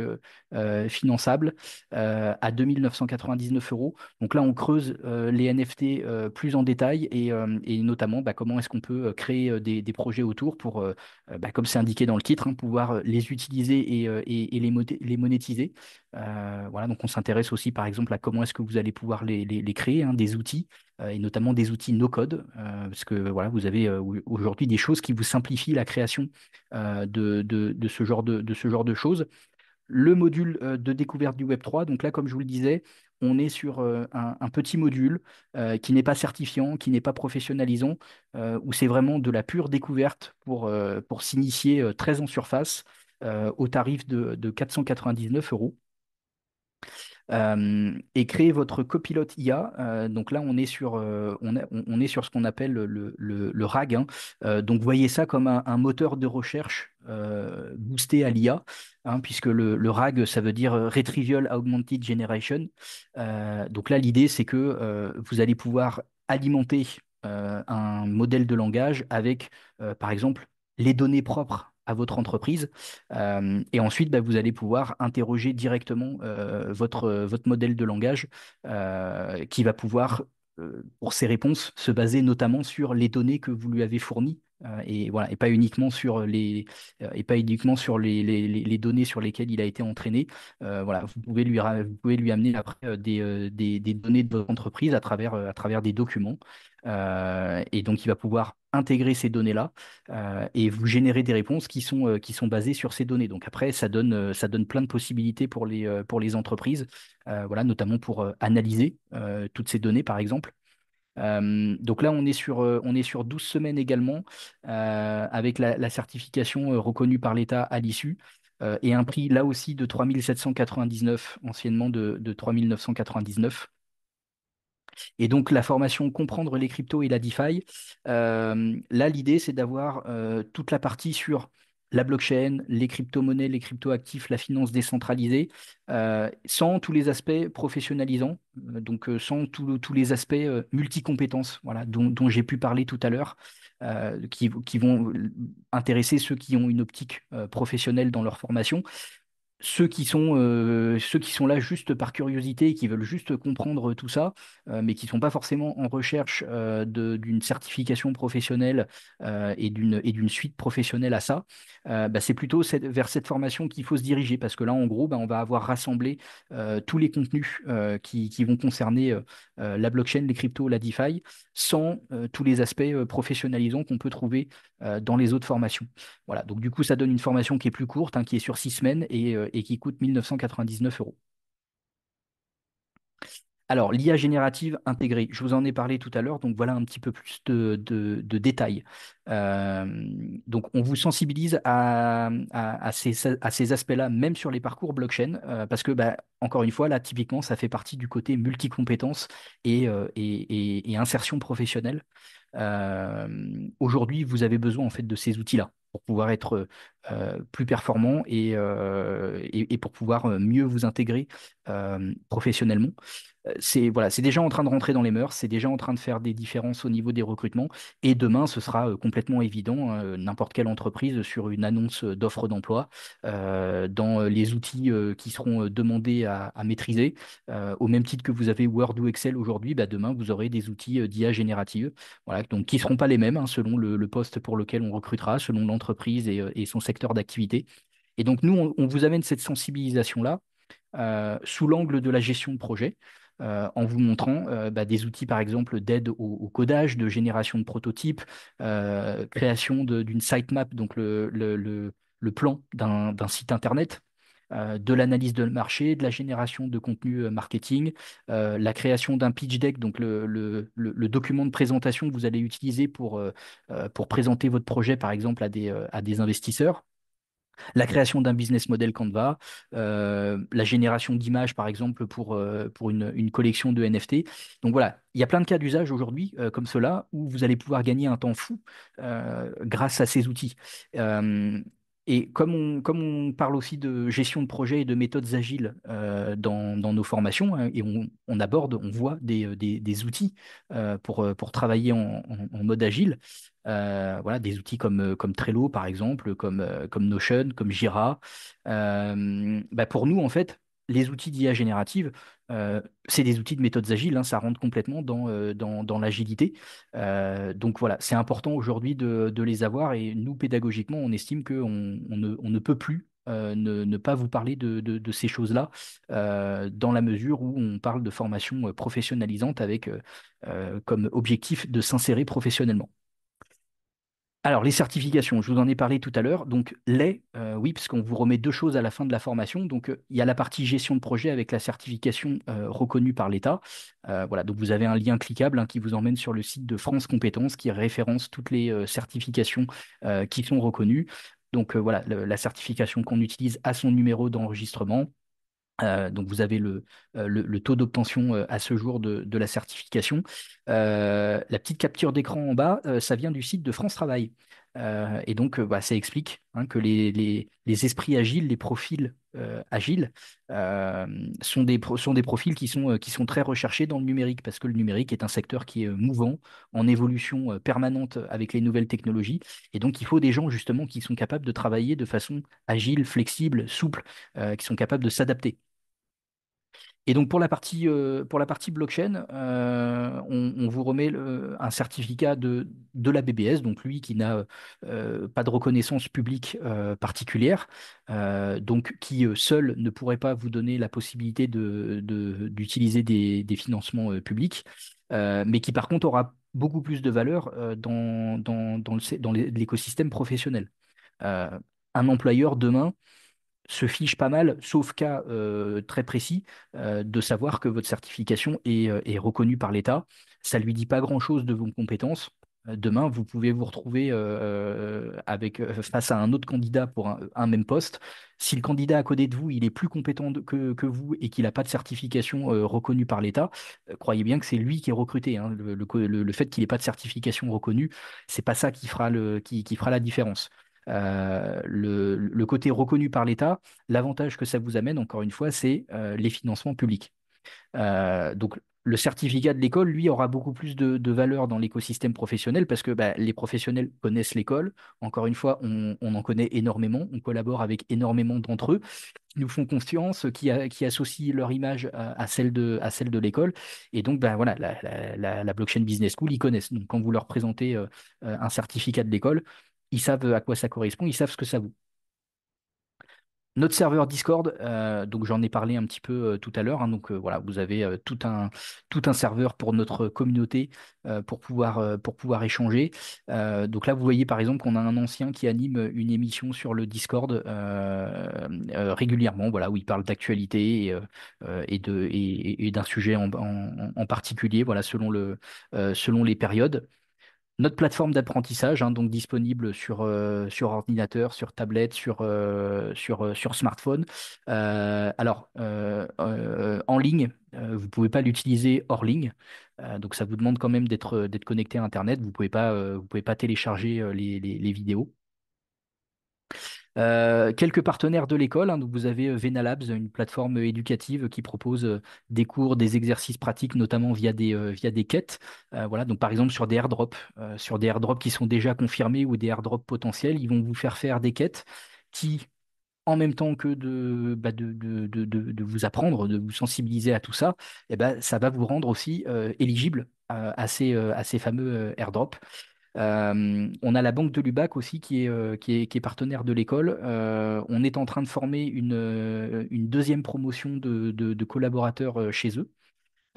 finançable, à 2 999 euros. Donc là on creuse les NFT plus en détail et notamment bah, comment est-ce qu'on peut créer des projets autour pour, bah, comme c'est indiqué dans le titre, hein, pouvoir les utiliser et les monétiser. Voilà, donc on s'intéresse aussi par exemple à comment est-ce que vous allez pouvoir les créer, hein, des outils et notamment des outils no-code, parce que voilà, vous avez aujourd'hui des choses qui vous simplifient la création de de ce genre de choses. Le module de découverte du Web3, donc là, comme je vous le disais, on est sur un petit module qui n'est pas certifiant, qui n'est pas professionnalisant, où c'est vraiment de la pure découverte pour s'initier très en surface au tarif de 499 €. Et créer votre copilote IA. Donc là, on est sur ce qu'on appelle le RAG, hein. Donc voyez ça comme un moteur de recherche boosté à l'IA, hein, puisque le RAG, ça veut dire Retrieval Augmented Generation. Donc là, l'idée, c'est que vous allez pouvoir alimenter un modèle de langage avec, par exemple, les données propres à votre entreprise. Et ensuite, bah, vous allez pouvoir interroger directement votre modèle de langage qui va pouvoir, pour ses réponses, se baser notamment sur les données que vous lui avez fournies. Et voilà, et pas uniquement sur les données sur lesquelles il a été entraîné. Voilà, vous pouvez lui amener après des données de votre entreprise à travers des documents. Et donc, il va pouvoir intégrer ces données-là et vous générez des réponses qui sont basées sur ces données. Donc après, ça donne plein de possibilités pour les entreprises, voilà, notamment pour analyser toutes ces données, par exemple. Donc là, on est sur 12 semaines également, avec la certification reconnue par l'État à l'issue, et un prix là aussi de 3 799, anciennement de 3 999. Et donc, la formation Comprendre les cryptos et la DeFi, là, l'idée, c'est d'avoir toute la partie sur la blockchain, les crypto-monnaies, les crypto-actifs, la finance décentralisée, sans tous les aspects professionnalisants, donc sans tous les aspects multicompétences, voilà, dont j'ai pu parler tout à l'heure, qui vont intéresser ceux qui ont une optique professionnelle dans leur formation. Ceux qui sont là juste par curiosité et qui veulent juste comprendre tout ça, mais qui ne sont pas forcément en recherche d'une certification professionnelle et d'une suite professionnelle à ça, bah, c'est plutôt vers cette formation qu'il faut se diriger parce que là, en gros, bah, on va avoir rassemblé tous les contenus qui vont concerner la blockchain, les cryptos, la DeFi, sans tous les aspects professionnalisants qu'on peut trouver dans les autres formations. Voilà, donc du coup, ça donne une formation qui est plus courte, hein, qui est sur 6 semaines et qui coûte 1 999 €. Alors, l'IA générative intégrée, je vous en ai parlé tout à l'heure, donc voilà un petit peu plus de détails. Euh, donc, on vous sensibilise à ces aspects-là, même sur les parcours blockchain, parce que, bah, encore une fois, là, typiquement, ça fait partie du côté multicompétences et insertion professionnelle. Aujourd'hui, vous avez besoin en fait de ces outils-là pour pouvoir être plus performant et pour pouvoir mieux vous intégrer professionnellement. C'est voilà, c'est déjà en train de rentrer dans les mœurs, c'est déjà en train de faire des différences au niveau des recrutements. Et demain, ce sera complètement évident, n'importe quelle entreprise sur une annonce d'offre d'emploi, dans les outils qui seront demandés à maîtriser, au même titre que vous avez Word ou Excel aujourd'hui, bah, demain, vous aurez des outils d'IA générative, voilà, donc qui ne seront pas les mêmes, hein, selon le poste pour lequel on recrutera, selon l'entreprise et son secteur d'activité. Et donc, nous, on vous amène cette sensibilisation-là sous l'angle de la gestion de projet, en vous montrant bah, des outils, par exemple, d'aide au codage, de génération de prototypes, création d'une sitemap, donc le plan d'un site Internet, de l'analyse de marché, de la génération de contenu marketing, la création d'un pitch deck, donc le document de présentation que vous allez utiliser pour présenter votre projet, par exemple, à des investisseurs, la création d'un business model Canva, la génération d'images, par exemple, pour une collection de NFT. Donc voilà, il y a plein de cas d'usage aujourd'hui comme cela où vous allez pouvoir gagner un temps fou grâce à ces outils. Euh, et comme on parle aussi de gestion de projet et de méthodes agiles dans nos formations, hein, et on aborde, on voit des outils pour travailler en mode agile, voilà, des outils comme Trello, par exemple, comme Notion, comme Jira. Bah pour nous, en fait, les outils d'IA générative, c'est des outils de méthodes agiles, hein, ça rentre complètement dans l'agilité. Donc voilà, c'est important aujourd'hui de les avoir et nous, pédagogiquement, on estime on ne peut plus ne pas vous parler de ces choses-là dans la mesure où on parle de formation professionnalisante avec comme objectif de s'insérer professionnellement. Alors, les certifications, je vous en ai parlé tout à l'heure. Donc, oui, parce qu'on vous remet deux choses à la fin de la formation. Donc, il y a la partie gestion de projet avec la certification reconnue par l'État. Voilà, donc vous avez un lien cliquable, hein, qui vous emmène sur le site de France Compétences qui référence toutes les certifications qui sont reconnues. Donc, voilà, la certification qu'on utilise a son numéro d'enregistrement. Donc vous avez le taux d'obtention à ce jour de la certification. La petite capture d'écran en bas, ça vient du site de France Travail. Et donc bah, ça explique, hein, que les esprits agiles, les profils agiles, euh, sont des profils qui sont très recherchés dans le numérique, parce que le numérique est un secteur qui est mouvant, en évolution permanente avec les nouvelles technologies. Et donc il faut des gens justement qui sont capables de travailler de façon agile, flexible, souple, qui sont capables de s'adapter. Et donc pour la partie blockchain, on vous remet un certificat de la BBS, donc lui qui n'a pas de reconnaissance publique particulière, donc qui seul ne pourrait pas vous donner la possibilité d'utiliser des financements publics, mais qui par contre aura beaucoup plus de valeur dans l'écosystème professionnel. Euh, un employeur demain se fiche pas mal, sauf cas très précis, de savoir que votre certification est reconnue par l'État. Ça ne lui dit pas grand-chose de vos compétences. Demain, vous pouvez vous retrouver face à un autre candidat pour un même poste. Si le candidat à côté de vous, il est plus compétent que vous et qu'il n'a pas de certification reconnue par l'État, croyez bien que c'est lui qui est recruté, hein. Le fait qu'il n'ait pas de certification reconnue, c'est pas ça qui fera la différence. Le côté reconnu par l'État, l'avantage que ça vous amène, encore une fois, c'est les financements publics. Donc, le certificat de l'école, lui, aura beaucoup plus de valeur dans l'écosystème professionnel parce que bah, les professionnels connaissent l'école. Encore une fois, on en connaît énormément, on collabore avec énormément d'entre eux qui nous font confiance, qui associent leur image à celle de l'école. Et donc, ben, voilà, la Blockchain Business School, ils connaissent. Donc, quand vous leur présentez un certificat de l'école, ils savent à quoi ça correspond, ils savent ce que ça vaut. Notre serveur Discord, donc j'en ai parlé un petit peu tout à l'heure, hein. Donc voilà, vous avez tout un serveur pour notre communauté, pour pouvoir échanger. Donc là, vous voyez par exemple qu'on a un ancien qui anime une émission sur le Discord régulièrement, voilà, où il parle d'actualité et d'un sujet en particulier, voilà, selon les périodes. Notre plateforme d'apprentissage, hein, donc disponible sur ordinateur, sur tablette, sur smartphone. En ligne, vous ne pouvez pas l'utiliser hors ligne. Donc ça vous demande quand même d'être connecté à Internet. Vous pouvez pas télécharger les vidéos. Quelques partenaires de l'école, hein. Donc vous avez Venalabs, une plateforme éducative qui propose des cours, des exercices pratiques, notamment via des quêtes. Voilà, donc par exemple sur des airdrops qui sont déjà confirmés ou des airdrops potentiels, ils vont vous faire des quêtes qui, en même temps que de vous apprendre, de vous sensibiliser à tout ça, eh ben, ça va vous rendre aussi éligible à ces fameux airdrops. On a la Banque de Lubac aussi qui est partenaire de l'école. On est en train de former une deuxième promotion de collaborateurs chez eux.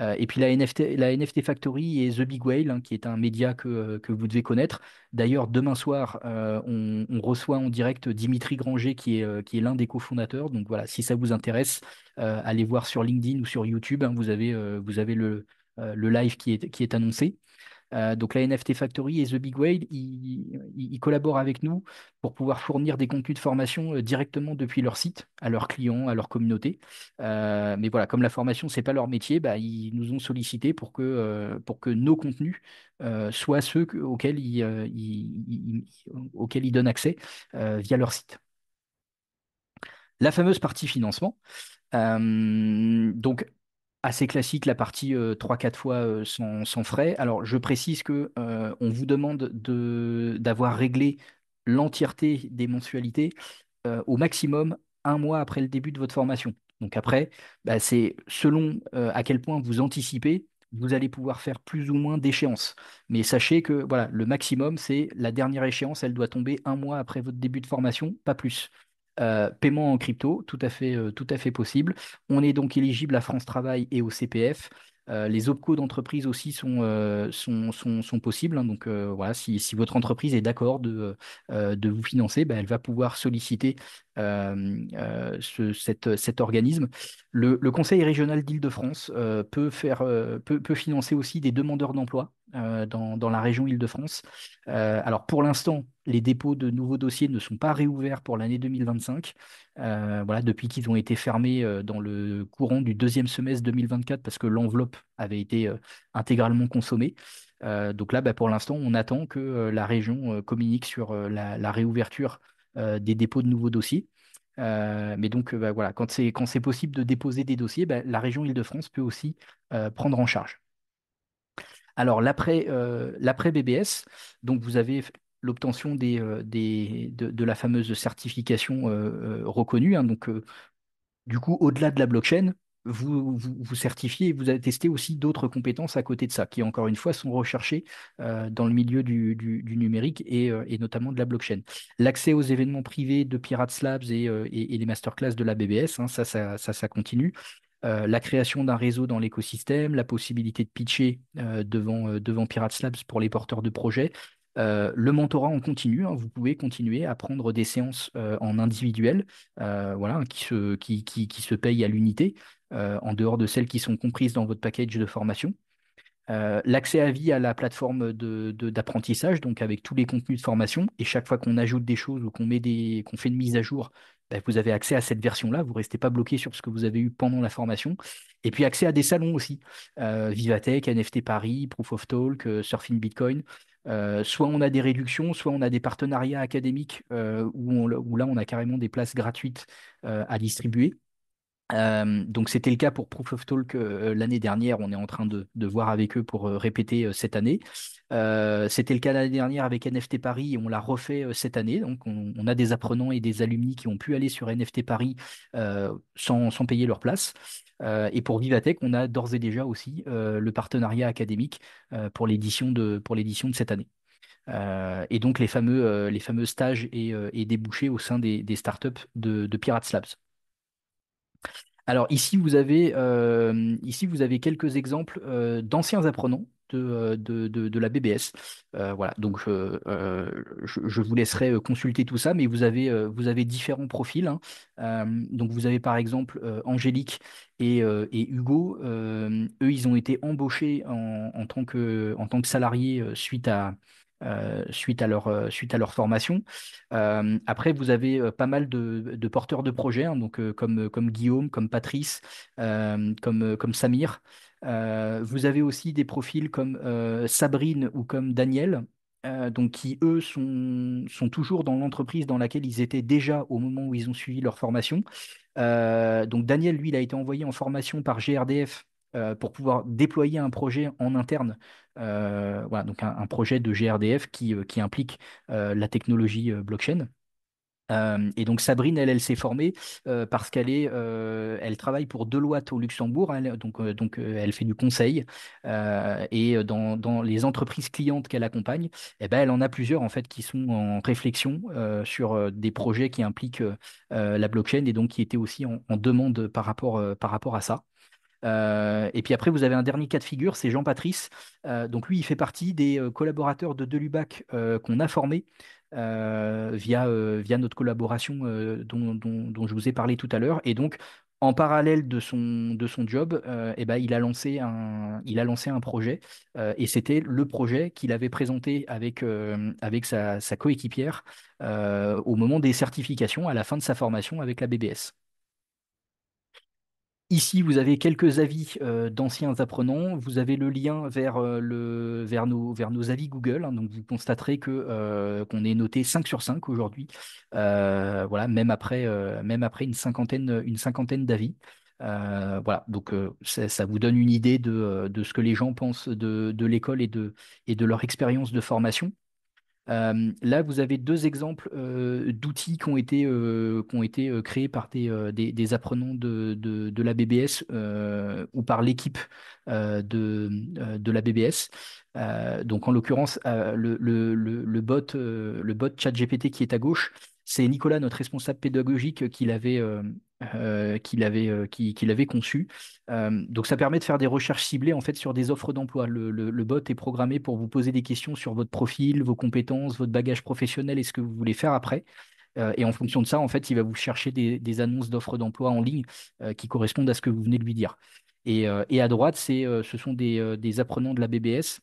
Et puis la NFT Factory et The Big Whale, hein, qui est un média que vous devez connaître. D'ailleurs, demain soir, on reçoit en direct Dimitri Granger, qui est l'un des cofondateurs. Donc voilà, si ça vous intéresse, allez voir sur LinkedIn ou sur YouTube, hein, vous avez le live qui est annoncé. Donc la NFT Factory et The Big Whale, ils collaborent avec nous pour pouvoir fournir des contenus de formation directement depuis leur site à leurs clients, à leur communauté. Mais voilà, comme la formation, c'est pas leur métier, bah, ils nous ont sollicité pour que nos contenus soient auxquels ils donnent accès via leur site. La fameuse partie financement. Donc, assez classique, la partie 3-4 fois sans frais. Alors, je précise que on vous demande d'avoir réglé l'entièreté des mensualités au maximum un mois après le début de votre formation. Donc après, bah, c'est selon à quel point vous anticipez, vous allez pouvoir faire plus ou moins d'échéances. Mais sachez que voilà, le maximum, c'est la dernière échéance, elle doit tomber un mois après votre début de formation, pas plus. Paiement en crypto, tout à fait possible. On est donc éligible à France Travail et au CPF. Les opcos d'entreprise aussi sont possibles, hein. Donc voilà, si votre entreprise est d'accord de vous financer, ben, elle va pouvoir solliciter cet organisme. Le Conseil régional d'Île-de-France peut financer aussi des demandeurs d'emploi dans la région Île-de-France. Alors pour l'instant, les dépôts de nouveaux dossiers ne sont pas réouverts pour l'année 2025. Voilà, depuis qu'ils ont été fermés dans le courant du deuxième semestre 2024 parce que l'enveloppe avait été intégralement consommée. Donc là, bah, pour l'instant, on attend que la région communique sur la réouverture des dépôts de nouveaux dossiers. Mais donc, bah, voilà, quand c'est possible de déposer des dossiers, bah, la région Île-de-France peut aussi prendre en charge. Alors, l'après BBS, donc vous avez l'obtention de la fameuse certification reconnue, hein. Donc, du coup, au-delà de la blockchain, vous certifiez et vous attestez aussi d'autres compétences à côté de ça, qui encore une fois sont recherchées dans le milieu du numérique et notamment de la blockchain. L'accès aux événements privés de Pirates Labs et les masterclass de la BBS, hein, ça continue. La création d'un réseau dans l'écosystème, la possibilité de pitcher devant Pirates Labs pour les porteurs de projets. Le mentorat en continu, hein. Vous pouvez continuer à prendre des séances en individuel, voilà, qui se payent à l'unité, en dehors de celles qui sont comprises dans votre package de formation. L'accès à vie à la plateforme d'apprentissage, donc avec tous les contenus de formation. Et chaque fois qu'on ajoute des choses ou qu'on fait une mise à jour, ben, vous avez accès à cette version-là. Vous ne restez pas bloqué sur ce que vous avez eu pendant la formation. Et puis accès à des salons aussi. Vivatech, NFT Paris, Proof of Talk, Surfing Bitcoin. Soit on a des réductions, soit on a des partenariats académiques où là on a carrément des places gratuites à distribuer. Donc c'était le cas pour Proof of Talk l'année dernière, on est en train de voir avec eux pour répéter cette année. C'était le cas l'année dernière avec NFT Paris et on l'a refait cette année. Donc on a des apprenants et des alumni qui ont pu aller sur NFT Paris sans payer leur place. Et pour Vivatech, on a d'ores et déjà aussi le partenariat académique pour l'édition de cette année. Et donc les fameux stages et débouchés au sein des startups de Pirates Labs. Alors ici, vous avez quelques exemples d'anciens apprenants de la BBS. Voilà, donc je vous laisserai consulter tout ça, mais vous avez différents profils, hein. Donc vous avez par exemple Angélique et Hugo. Eux, ils ont été embauchés en tant que salariés suite à leur formation. Après, vous avez pas mal de porteurs de projets, hein, donc comme Guillaume, comme Patrice, comme Samir. Vous avez aussi des profils comme Sabrine ou comme Daniel, donc qui eux sont toujours dans l'entreprise dans laquelle ils étaient déjà au moment où ils ont suivi leur formation. Donc Daniel, lui, il a été envoyé en formation par GRDF pour pouvoir déployer un projet en interne. Voilà, donc un projet de GRDF qui implique la technologie blockchain. Et donc Sabrine, elle s'est formée parce elle travaille pour Deloitte au Luxembourg, hein. Donc, elle fait du conseil et dans les entreprises clientes qu'elle accompagne, eh ben, elle en a plusieurs en fait qui sont en réflexion sur des projets qui impliquent la blockchain et donc qui étaient aussi en demande par rapport à ça. Et puis après, vous avez un dernier cas de figure, c'est Jean-Patrice. Donc lui, il fait partie des collaborateurs de Delubac qu'on a formés via notre collaboration dont je vous ai parlé tout à l'heure. Et donc, en parallèle de son job, eh ben, il a lancé un projet. Et c'était le projet qu'il avait présenté avec sa coéquipière au moment des certifications à la fin de sa formation avec la BBS. Ici, vous avez quelques avis d'anciens apprenants. Vous avez le lien vers nos avis Google, hein. Donc, vous constaterez qu'on est noté 5 sur 5 aujourd'hui. Voilà, même après une cinquantaine d'avis. Voilà, donc ça vous donne une idée de ce que les gens pensent de l'école et de leur expérience de formation. Là, vous avez deux exemples d'outils qui ont été créés par des apprenants de la BBS ou par l'équipe de la BBS. Donc, en l'occurrence, le bot ChatGPT qui est à gauche, C'est Nicolas, notre responsable pédagogique, qui l'avait conçu. Donc ça permet de faire des recherches ciblées en fait sur des offres d'emploi. Le bot est programmé pour vous poser des questions sur votre profil, vos compétences, votre bagage professionnel et ce que vous voulez faire après. Et en fonction de ça, en fait, il va vous chercher des annonces d'offres d'emploi en ligne qui correspondent à ce que vous venez de lui dire. Et à droite, ce sont des apprenants de la BBS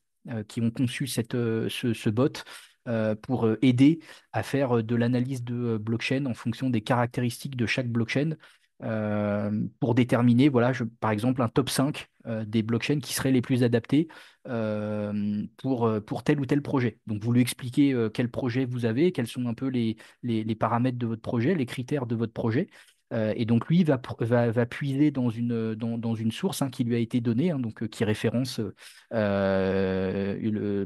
qui ont conçu ce bot pour aider à faire de l'analyse de blockchain en fonction des caractéristiques de chaque blockchain pour déterminer, voilà, par exemple, un top 5 des blockchains qui seraient les plus adaptés pour tel ou tel projet. Donc, vous lui expliquez quel projet vous avez, quels sont un peu les paramètres de votre projet, les critères de votre projet. Et donc, lui va puiser dans une source qui lui a été donnée, donc, qui référence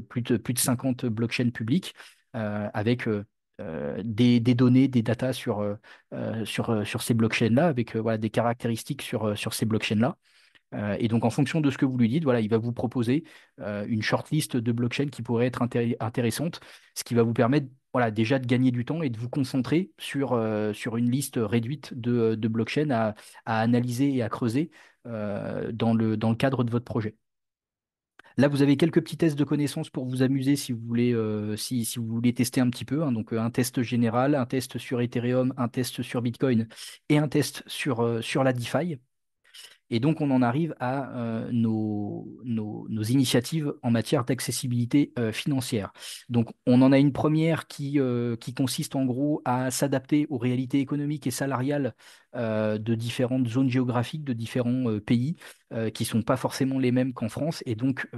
plus de 50 blockchains publiques avec des données, des datas sur ces blockchains-là, avec voilà, des caractéristiques sur ces blockchains-là. Et donc, en fonction de ce que vous lui dites, voilà, il va vous proposer une shortlist de blockchains qui pourrait être intéressante, ce qui va vous permettre voilà, déjà de gagner du temps et de vous concentrer sur une liste réduite de blockchains à analyser et à creuser dans le cadre de votre projet. Là, vous avez quelques petits tests de connaissances pour vous amuser si vous voulez, si vous voulez tester un petit peu, hein. Donc, un test général, un test sur Ethereum, un test sur Bitcoin et un test sur la DeFi. Et donc, on en arrive à nos initiatives en matière d'accessibilité financière. Donc, on en a une première qui consiste en gros à s'adapter aux réalités économiques et salariales de différentes zones géographiques, de différents pays, qui ne sont pas forcément les mêmes qu'en France, et donc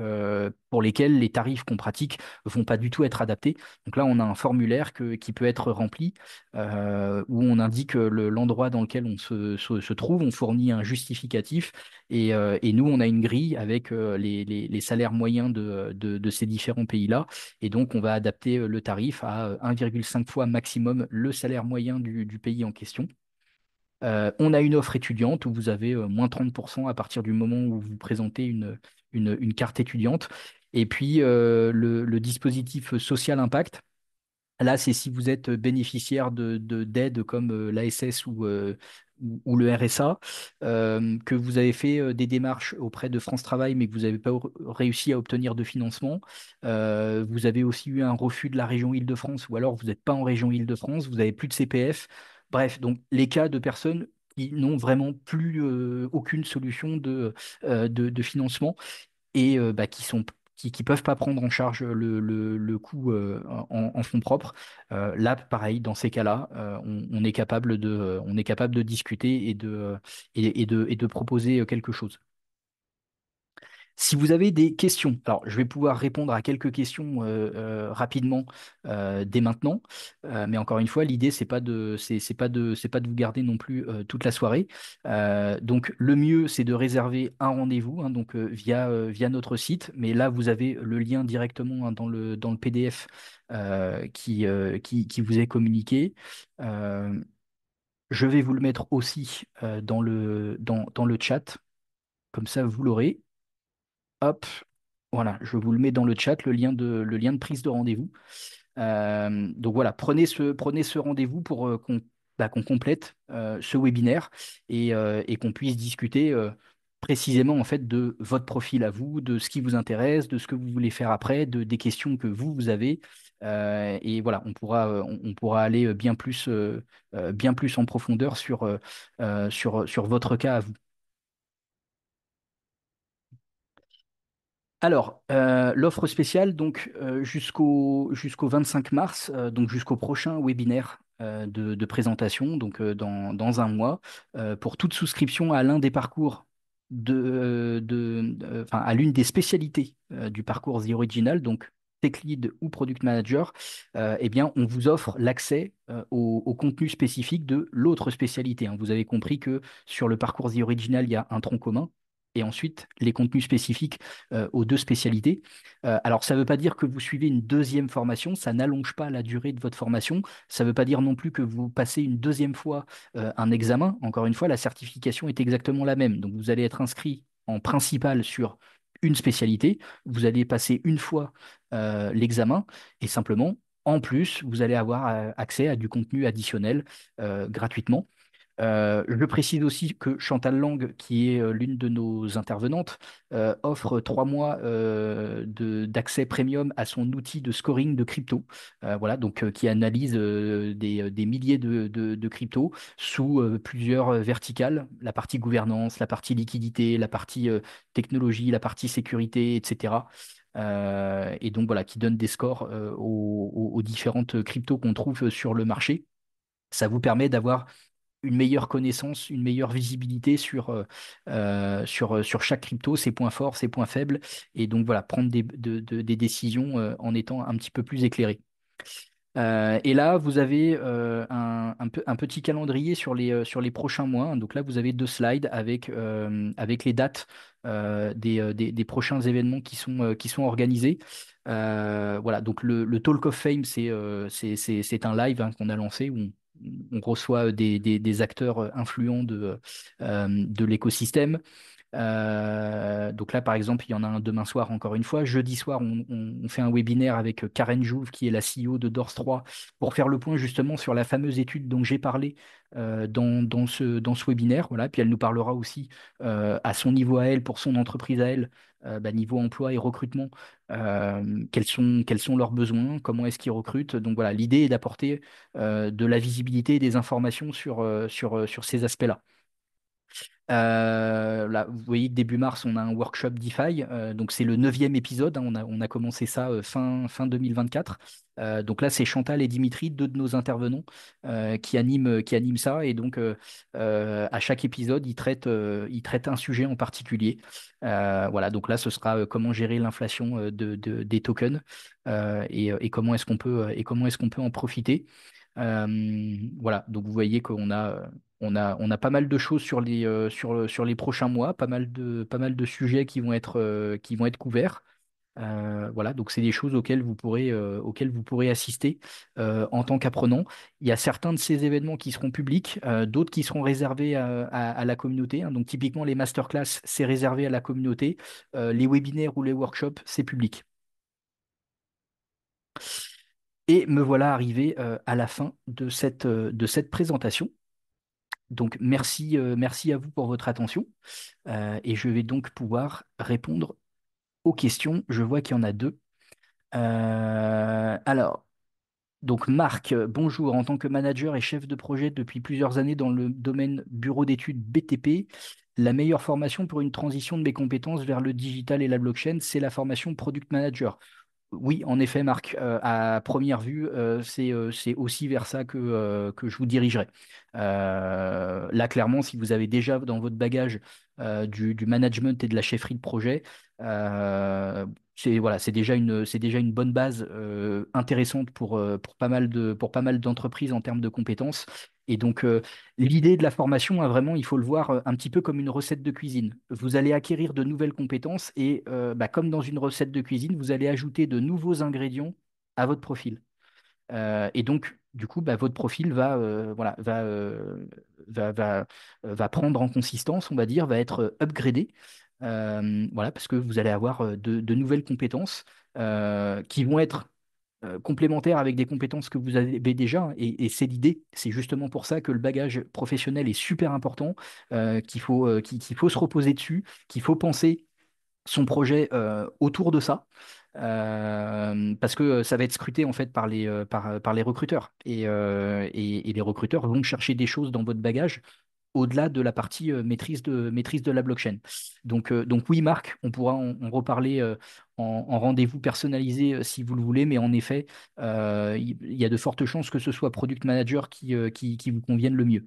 pour lesquels les tarifs qu'on pratique ne vont pas du tout être adaptés. Donc là, on a un formulaire qui peut être rempli où on indique l'endroit dans lequel on se trouve, on fournit un justificatif et nous, on a une grille avec les salaires moyens de ces différents pays-là. Et donc, on va adapter le tarif à 1,5 fois maximum le salaire moyen du pays en question. On a une offre étudiante où vous avez moins 30% à partir du moment où vous présentez une carte étudiante. Et puis, le dispositif Social Impact. Là, c'est si vous êtes bénéficiaire d'aides comme l'ASS ou le RSA, que vous avez fait des démarches auprès de France Travail, mais que vous n'avez pas réussi à obtenir de financement. Vous avez aussi eu un refus de la région Île-de-France, ou alors vous n'êtes pas en région Île-de-France, vous n'avez plus de CPF. Bref, donc les cas de personnes qui n'ont vraiment plus aucune solution de financement et qui peuvent pas prendre en charge le coût en fonds propres. Là, pareil, dans ces cas-là, on est capable de discuter et de proposer quelque chose. Si vous avez des questions, alors je vais pouvoir répondre à quelques questions rapidement dès maintenant, mais encore une fois, l'idée c'est pas de vous garder non plus toute la soirée. Donc le mieux c'est de réserver un rendez-vous donc via notre site, mais là vous avez le lien directement dans le PDF qui vous est communiqué. Euh, je vais vous le mettre aussi dans le chat, comme ça vous l'aurez. Hop, voilà, je vous le mets dans le chat, le lien de prise de rendez-vous. Donc voilà, prenez ce rendez-vous pour qu'on complète ce webinaire et qu'on puisse discuter précisément en fait de votre profil à vous, de ce qui vous intéresse, de ce que vous voulez faire après, des questions que vous avez. Et voilà, on pourra aller bien plus en profondeur sur votre cas à vous. Alors, l'offre spéciale, donc jusqu'au 25 mars, donc jusqu'au prochain webinaire de présentation, donc dans un mois, pour toute souscription à l'un des parcours enfin, à l'une des spécialités du parcours The Original, donc Tech Lead ou Product Manager, eh bien, on vous offre l'accès au contenu spécifique de l'autre spécialité, hein. Vous avez compris que sur le parcours The Original, il y a un tronc commun. Et ensuite, les contenus spécifiques aux deux spécialités. Alors, ça ne veut pas dire que vous suivez une deuxième formation, ça n'allonge pas la durée de votre formation. Ça ne veut pas dire non plus que vous passez une deuxième fois un examen. Encore une fois, la certification est exactement la même. Donc, vous allez être inscrit en principal sur une spécialité. Vous allez passer une fois l'examen et simplement, En plus, vous allez avoir accès à du contenu additionnel gratuitement. Je précise aussi que Chantal Lang, qui est l'une de nos intervenantes, offre 3 mois d'accès premium à son outil de scoring de crypto. Voilà, donc qui analyse des milliers de cryptos sous plusieurs verticales, la partie gouvernance, la partie liquidité, la partie technologie, la partie sécurité, etc. Et donc voilà, qui donne des scores aux différentes cryptos qu'on trouve sur le marché. Ça vous permet d'avoir une meilleure connaissance, une meilleure visibilité sur chaque crypto, ses points forts, ses points faibles, et donc voilà, prendre des décisions en étant un petit peu plus éclairé. Et là, vous avez un petit calendrier sur les prochains mois. Donc là, vous avez 2 slides avec les dates des prochains événements qui sont organisés. Voilà, donc le Talk of Fame, c'est un live hein, qu'on a lancé où on reçoit des acteurs influents de l'écosystème. Donc là, par exemple, il y en a un demain soir, encore une fois. Jeudi soir, on fait un webinaire avec Karen Jouve, qui est la CEO de Dors 3, pour faire le point justement sur la fameuse étude dont j'ai parlé dans ce webinaire. Voilà. Puis elle nous parlera aussi à son niveau à elle, pour son entreprise à elle, niveau emploi et recrutement, quels sont leurs besoins, comment est-ce qu'ils recrutent. Donc voilà, l'idée est d'apporter de la visibilité et des informations sur ces aspects-là. Là, vous voyez que début mars, on a un workshop DeFi. Donc, c'est le 9e épisode, hein. On a commencé ça fin 2024. Donc là, c'est Chantal et Dimitri, deux de nos intervenants, qui animent ça. Et donc, à chaque épisode, ils traitent un sujet en particulier. Voilà, donc là, ce sera comment gérer l'inflation des tokens et comment est-ce qu'on peut en profiter. Voilà, donc vous voyez on a pas mal de choses sur les prochains mois, pas mal de sujets qui vont être couverts. Voilà, donc c'est des choses auxquelles vous pourrez assister en tant qu'apprenant. Il y a certains de ces événements qui seront publics, d'autres qui seront réservés à la communauté, hein. Donc typiquement les masterclass, c'est réservé à la communauté. Les webinaires ou les workshops, c'est public. Et me voilà arrivé à la fin de cette présentation. Donc merci à vous pour votre attention. Et je vais donc pouvoir répondre aux questions. Je vois qu'il y en a deux. Alors, donc Marc, bonjour. En tant que manager et chef de projet depuis plusieurs années dans le domaine bureau d'études BTP, la meilleure formation pour une transition de mes compétences vers le digital et la blockchain, c'est la formation Product Manager. Oui, en effet, Marc, à première vue, c'est aussi vers ça que je vous dirigerai. Là, clairement, si vous avez déjà dans votre bagage du management et de la chefferie de projet, voilà, c'est déjà une bonne base intéressante pour pas mal d'entreprises en termes de compétences. Et donc, l'idée de la formation, hein, vraiment, il faut le voir un petit peu comme une recette de cuisine. Vous allez acquérir de nouvelles compétences et, comme dans une recette de cuisine, vous allez ajouter de nouveaux ingrédients à votre profil. Et donc, du coup, votre profil va prendre en consistance, on va dire, va être upgradé. Voilà, parce que vous allez avoir de nouvelles compétences qui vont être complémentaires avec des compétences que vous avez déjà, hein. Et c'est l'idée. C'est justement pour ça que le bagage professionnel est super important, qu'il faut se reposer dessus, qu'il faut penser son projet autour de ça. Parce que ça va être scruté en fait par les recruteurs et les recruteurs vont chercher des choses dans votre bagage au-delà de la partie maîtrise de la blockchain. Donc oui, Marc, on pourra en reparler en rendez-vous personnalisé si vous le voulez, mais en effet, il y a de fortes chances que ce soit Product Manager qui vous convienne le mieux.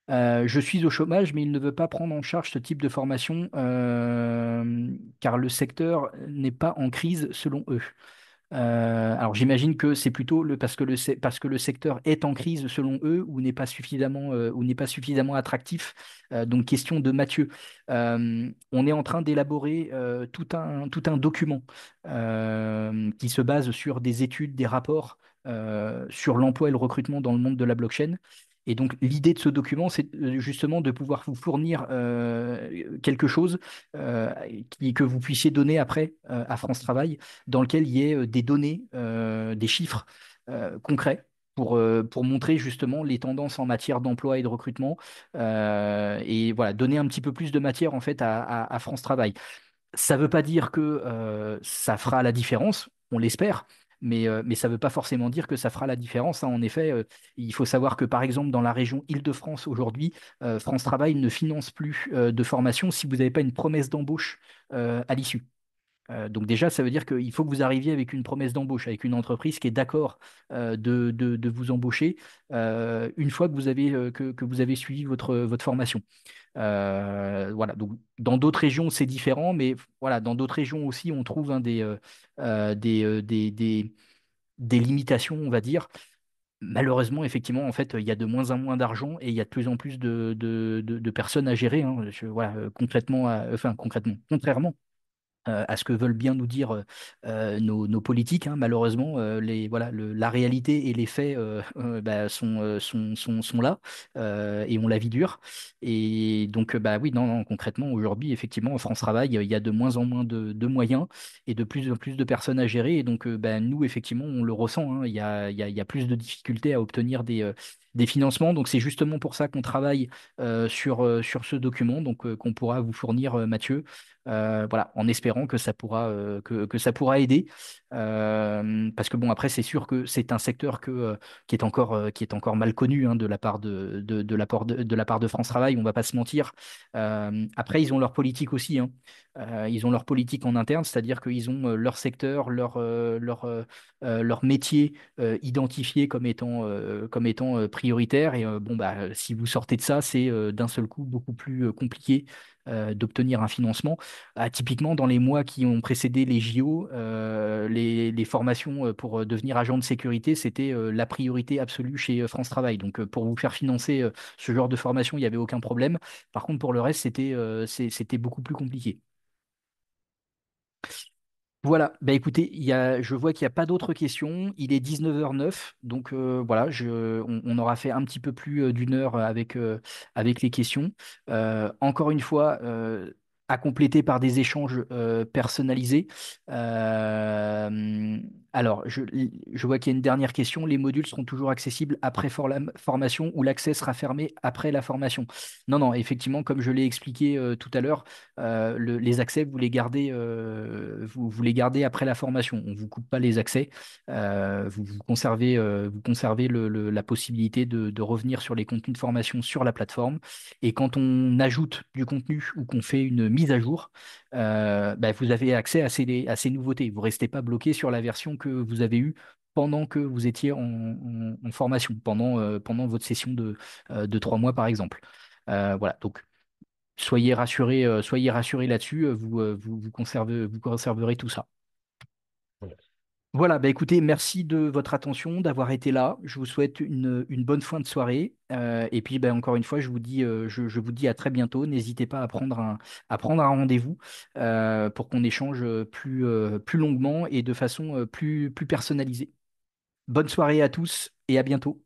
Je suis au chômage, mais il ne veut pas prendre en charge ce type de formation car le secteur n'est pas en crise selon eux. Alors j'imagine que c'est plutôt parce que le secteur est en crise selon eux ou n'est pas suffisamment attractif. Donc question de Mathieu. On est en train d'élaborer tout un document qui se base sur des études, des rapports sur l'emploi et le recrutement dans le monde de la blockchain. Et donc l'idée de ce document, c'est justement de pouvoir vous fournir quelque chose que vous puissiez donner après à France Travail dans lequel il y ait des données, des chiffres concrets pour montrer justement les tendances en matière d'emploi et de recrutement et voilà, donner un petit peu plus de matière en fait à France Travail. Ça ne veut pas dire que ça fera la différence, on l'espère, mais ça ne veut pas forcément dire que ça fera la différence, hein. En effet, il faut savoir que par exemple dans la région Île-de-France aujourd'hui, France Travail ne finance plus de formation si vous n'avez pas une promesse d'embauche à l'issue. Donc déjà, ça veut dire qu'il faut que vous arriviez avec une promesse d'embauche, avec une entreprise qui est d'accord de vous embaucher une fois que vous avez suivi votre formation. Voilà, donc dans d'autres régions, c'est différent, mais voilà, dans d'autres régions aussi, on trouve hein, des limitations, on va dire. Malheureusement, effectivement, en fait, il y a de moins en moins d'argent et il y a de plus en plus de personnes à gérer, hein. Voilà, concrètement, enfin concrètement, contrairement à ce que veulent bien nous dire nos politiques, hein. Malheureusement, voilà, la réalité et les faits bah, sont là et on la vie dure. Et donc, bah, oui, non, non, concrètement, aujourd'hui, effectivement, en France Travail, il y a de moins en moins de moyens et de plus en plus de personnes à gérer. Et donc, bah, nous, effectivement, on le ressent, hein. Il y a plus de difficultés à obtenir des financements. Donc, c'est justement pour ça qu'on travaille sur ce document, donc qu'on pourra vous fournir, Mathieu. Voilà, en espérant que ça pourra aider. Parce que bon, après, c'est sûr que c'est un secteur qui est encore mal connu hein, de la part de la part de France Travail, on va pas se mentir. Après, ils ont leur politique aussi, hein. Ils ont leur politique en interne, c'est-à-dire qu'ils ont leur secteur, leur métier identifié comme étant prioritaire. Et bon, bah, si vous sortez de ça, c'est d'un seul coup beaucoup plus compliqué d'obtenir un financement. Typiquement, dans les mois qui ont précédé les JO, les formations pour devenir agent de sécurité, c'était la priorité absolue chez France Travail. Donc, pour vous faire financer ce genre de formation, il n'y avait aucun problème. Par contre, pour le reste, c'était beaucoup plus compliqué. Voilà, bah écoutez, je vois qu'il n'y a pas d'autres questions. Il est 19h09, donc voilà, on aura fait un petit peu plus d'une heure avec les questions. Encore une fois, à compléter par des échanges personnalisés. Euh, alors, je vois qu'il y a une dernière question. Les modules seront toujours accessibles après formation ou l'accès sera fermé après la formation? Non, non, effectivement, comme je l'ai expliqué tout à l'heure, les accès, vous les gardez après la formation. On ne vous coupe pas les accès. Vous conservez la possibilité de revenir sur les contenus de formation sur la plateforme. Et quand on ajoute du contenu ou qu'on fait une mise à jour, bah, vous avez accès à ces nouveautés. Vous ne restez pas bloqué sur la version que vous avez eue pendant que vous étiez en formation, pendant votre session de 3 mois, par exemple. Voilà, donc soyez rassurés là-dessus, vous conserverez tout ça. Voilà, bah écoutez, merci de votre attention, d'avoir été là. Je vous souhaite une bonne fin de soirée. Et puis, bah, encore une fois, je vous dis à très bientôt. N'hésitez pas à prendre un rendez-vous pour qu'on échange plus longuement et de façon plus personnalisée. Bonne soirée à tous et à bientôt.